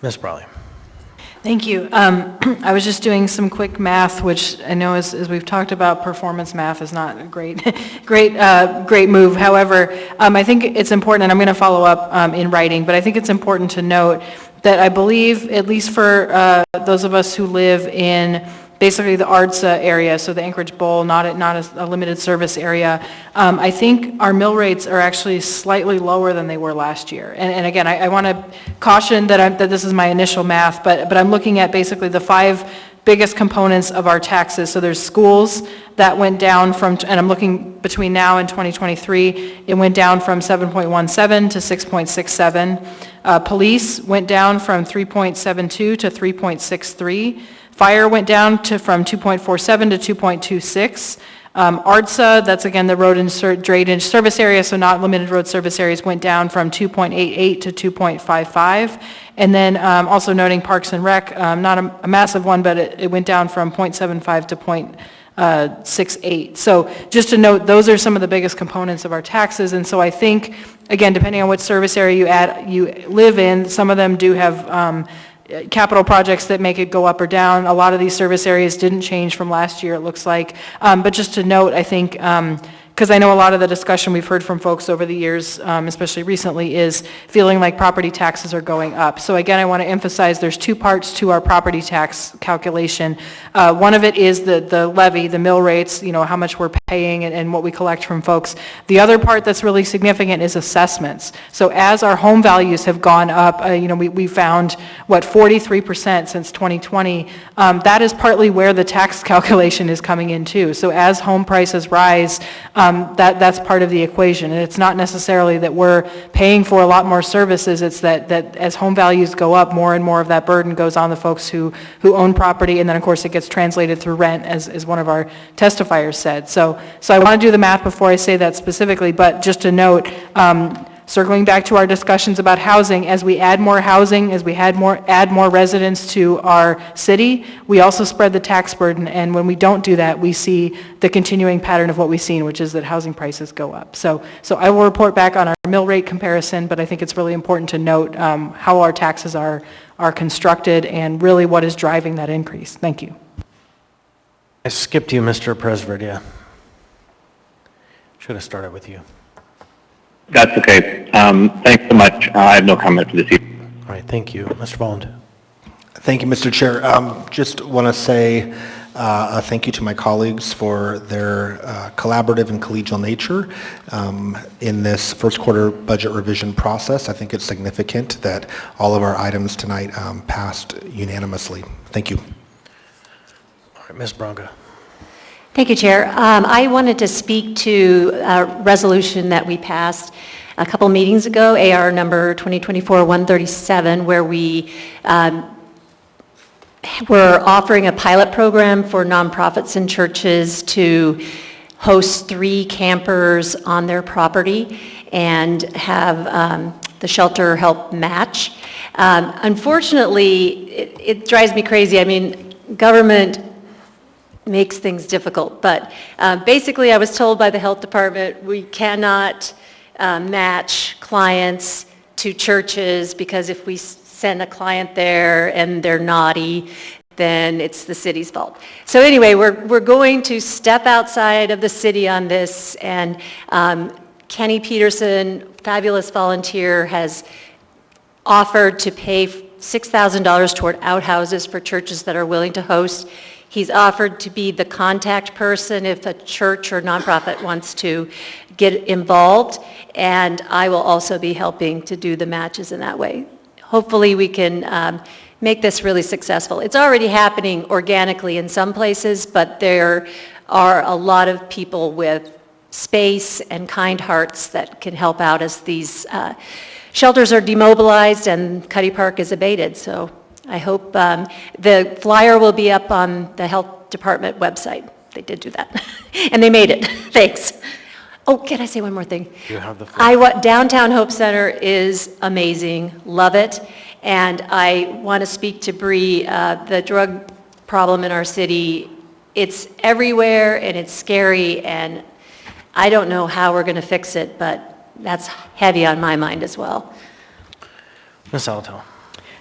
Ms. Brawley. Thank you. I was just doing some quick math, which I know as we've talked about, performance math is not a great move. However, I think it's important, and I'm going to follow up in writing, but I think it's important to note that I believe, at least for those of us who live in basically the ARDSA area, so the Anchorage Bowl, not a limited service area, I think our mill rates are actually slightly lower than they were last year. And again, I want to caution that this is my initial math, but I'm looking at basically the 5 biggest components of our taxes. So there's schools that went down from, and I'm looking between now and 2023, it went down from 7.17 to 6.67. Police went down from 3.72 to 3.63. Fire went down from 2.47 to 2.26. ARDSA, that's again the road and drainage service area, so not limited road service areas, went down from 2.88 to 2.55. And then also noting Parks and Rec, not a massive one, but it went down from 0.75 to 0.68. So just to note, those are some of the biggest components of our taxes. And so I think, again, depending on what service area you live in, some of them do have capital projects that make it go up or down. A lot of these service areas didn't change from last year, it looks like. But just to note, I think, because I know a lot of the discussion we've heard from folks over the years, especially recently, is feeling like property taxes are going up. So again, I want to emphasize there's 2 parts to our property tax calculation. One of it is the levy, the mill rates, how much we're paying and what we collect from folks. The other part that's really significant is assessments. So as our home values have gone up, we found, 43% since 2020. That is partly where the tax calculation is coming in too. So as home prices rise, that's part of the equation. And it's not necessarily that we're paying for a lot more services, it's that as home values go up, more and more of that burden goes on the folks who own property, and then of course it gets translated through rent, as one of our testifiers said. So I want to do the math before I say that specifically, but just to note, circling back to our discussions about housing, as we add more housing, as we add more residents to our city, we also spread the tax burden, and when we don't do that, we see the continuing pattern of what we've seen, which is that housing prices go up. So I will report back on our mill rate comparison, but I think it's really important to note how our taxes are constructed and really what is driving that increase. Thank you. I skipped you, Mr. Presverdia. Should have started with you. That's okay. Thanks so much. I have no comment for this evening. All right, thank you. Mr. Volland. Thank you, Mr. Chair. Just want to say a thank you to my colleagues for their collaborative and collegial nature in this first quarter budget revision process. I think it's significant that all of our items tonight passed unanimously. Thank you. All right, Ms. Branca. Thank you, Chair. I wanted to speak to a resolution that we passed a couple meetings ago, AR number 2024-137, where we were offering a pilot program for nonprofits and churches to host 3 campers on their property and have the shelter help match. Unfortunately, it drives me crazy. I mean, government makes things difficult, but basically I was told by the health department we cannot match clients to churches because if we send a client there and they're naughty, then it's the city's fault. So anyway, we're going to step outside of the city on this, and Kenny Peterson, fabulous volunteer, has offered to pay $6,000 toward outhouses for churches that are willing to host. He's offered to be the contact person if a church or nonprofit wants to get involved, and I will also be helping to do the matches in that way. Hopefully we can make this really successful. It's already happening organically in some places, but there are a lot of people with space and kind hearts that can help out as these shelters are demobilized and Cuddy Park is abated. So I hope the flyer will be up on the Health Department website. They did do that, and they made it. Thanks. Oh, can I say one more thing? You have the floor. Downtown Hope Center is amazing, love it, and I want to speak to Bree. The drug problem in our city, it's everywhere, and it's scary, and I don't know how we're going to fix it, but that's heavy on my mind as well. Ms. Alatel.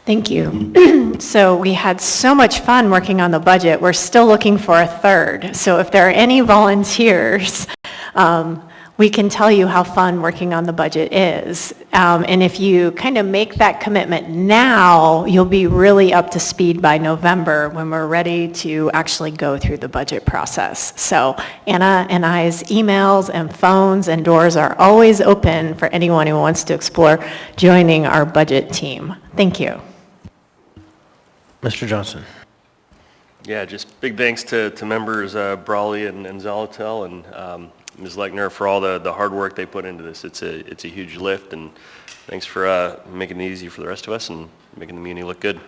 Thank you. So we had so much fun working on the budget. We're still looking for a third. So if there are any volunteers, we can tell you how fun working on the budget is. And if you kind of make that commitment now, you'll be really up to speed by November when we're ready to actually go through the budget process. So Anna and I's emails and phones and doors are always open for anyone who wants to explore joining our budget team. Thank you. Mr. Johnson. Yeah, just big thanks to members Brawley and Zalatel and Ms. Lechner for all the hard work they put into this. It's a huge lift, and thanks for making it easy for the rest of us and making the community look good.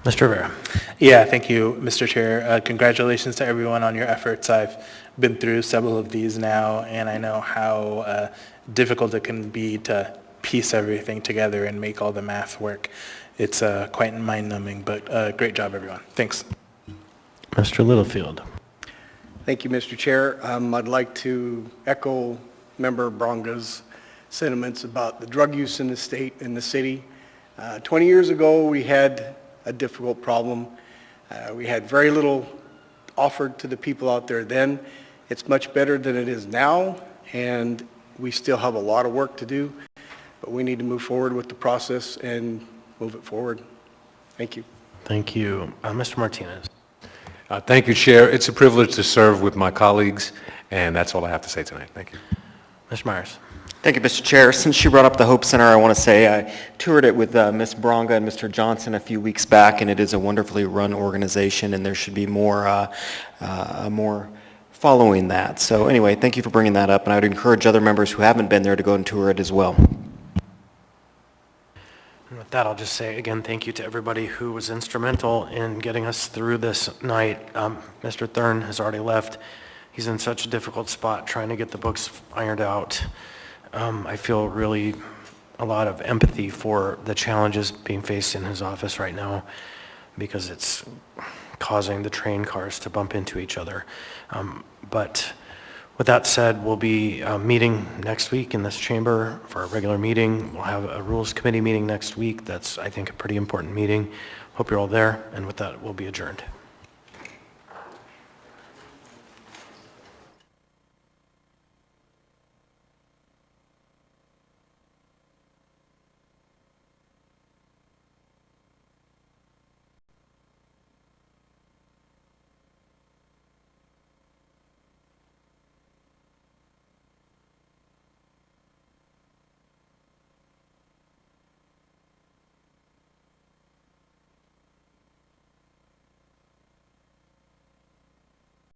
Mr. Rivera. Yeah, thank you, Mr. Chair. Congratulations to everyone on your efforts. I've been through several of these now, and I know how difficult it can be to piece everything together and make all the math work. It's quite mind-numbing, but great job, everyone. Thanks. Mr. Littlefield. Thank you, Mr. Chair. I'd like to echo Member Bronga's sentiments about the drug use in the state and the city. 20 years ago, we had a difficult problem. We had very little offered to the people out there then. It's much better than it is now, and we still have a lot of work to do, but we need to move forward with the process and move it forward. Thank you. Thank you. Mr. Martinez. Thank you, Chair. It's a privilege to serve with my colleagues, and that's all I have to say tonight. Thank you. Mr. Myers. Thank you, Mr. Chair. Since you brought up the Hope Center, I want to say I toured it with Ms. Bronga and Mr. Johnson a few weeks back, and it is a wonderfully run organization, and there should be more following that. So anyway, thank you for bringing that up, and I would encourage other members who haven't been there to go and tour it as well. And with that, I'll just say again, thank you to everybody who was instrumental in getting us through this night. Mr. Thurn has already left. He's in such a difficult spot trying to get the books ironed out. I feel really a lot of empathy for the challenges being faced in his office right now because it's causing the train cars to bump into each other. But with that said, we'll be meeting next week in this chamber for a regular meeting. We'll have a Rules Committee meeting next week. That's, I think, a pretty important meeting. Hope you're all there. And with that, we'll be adjourned.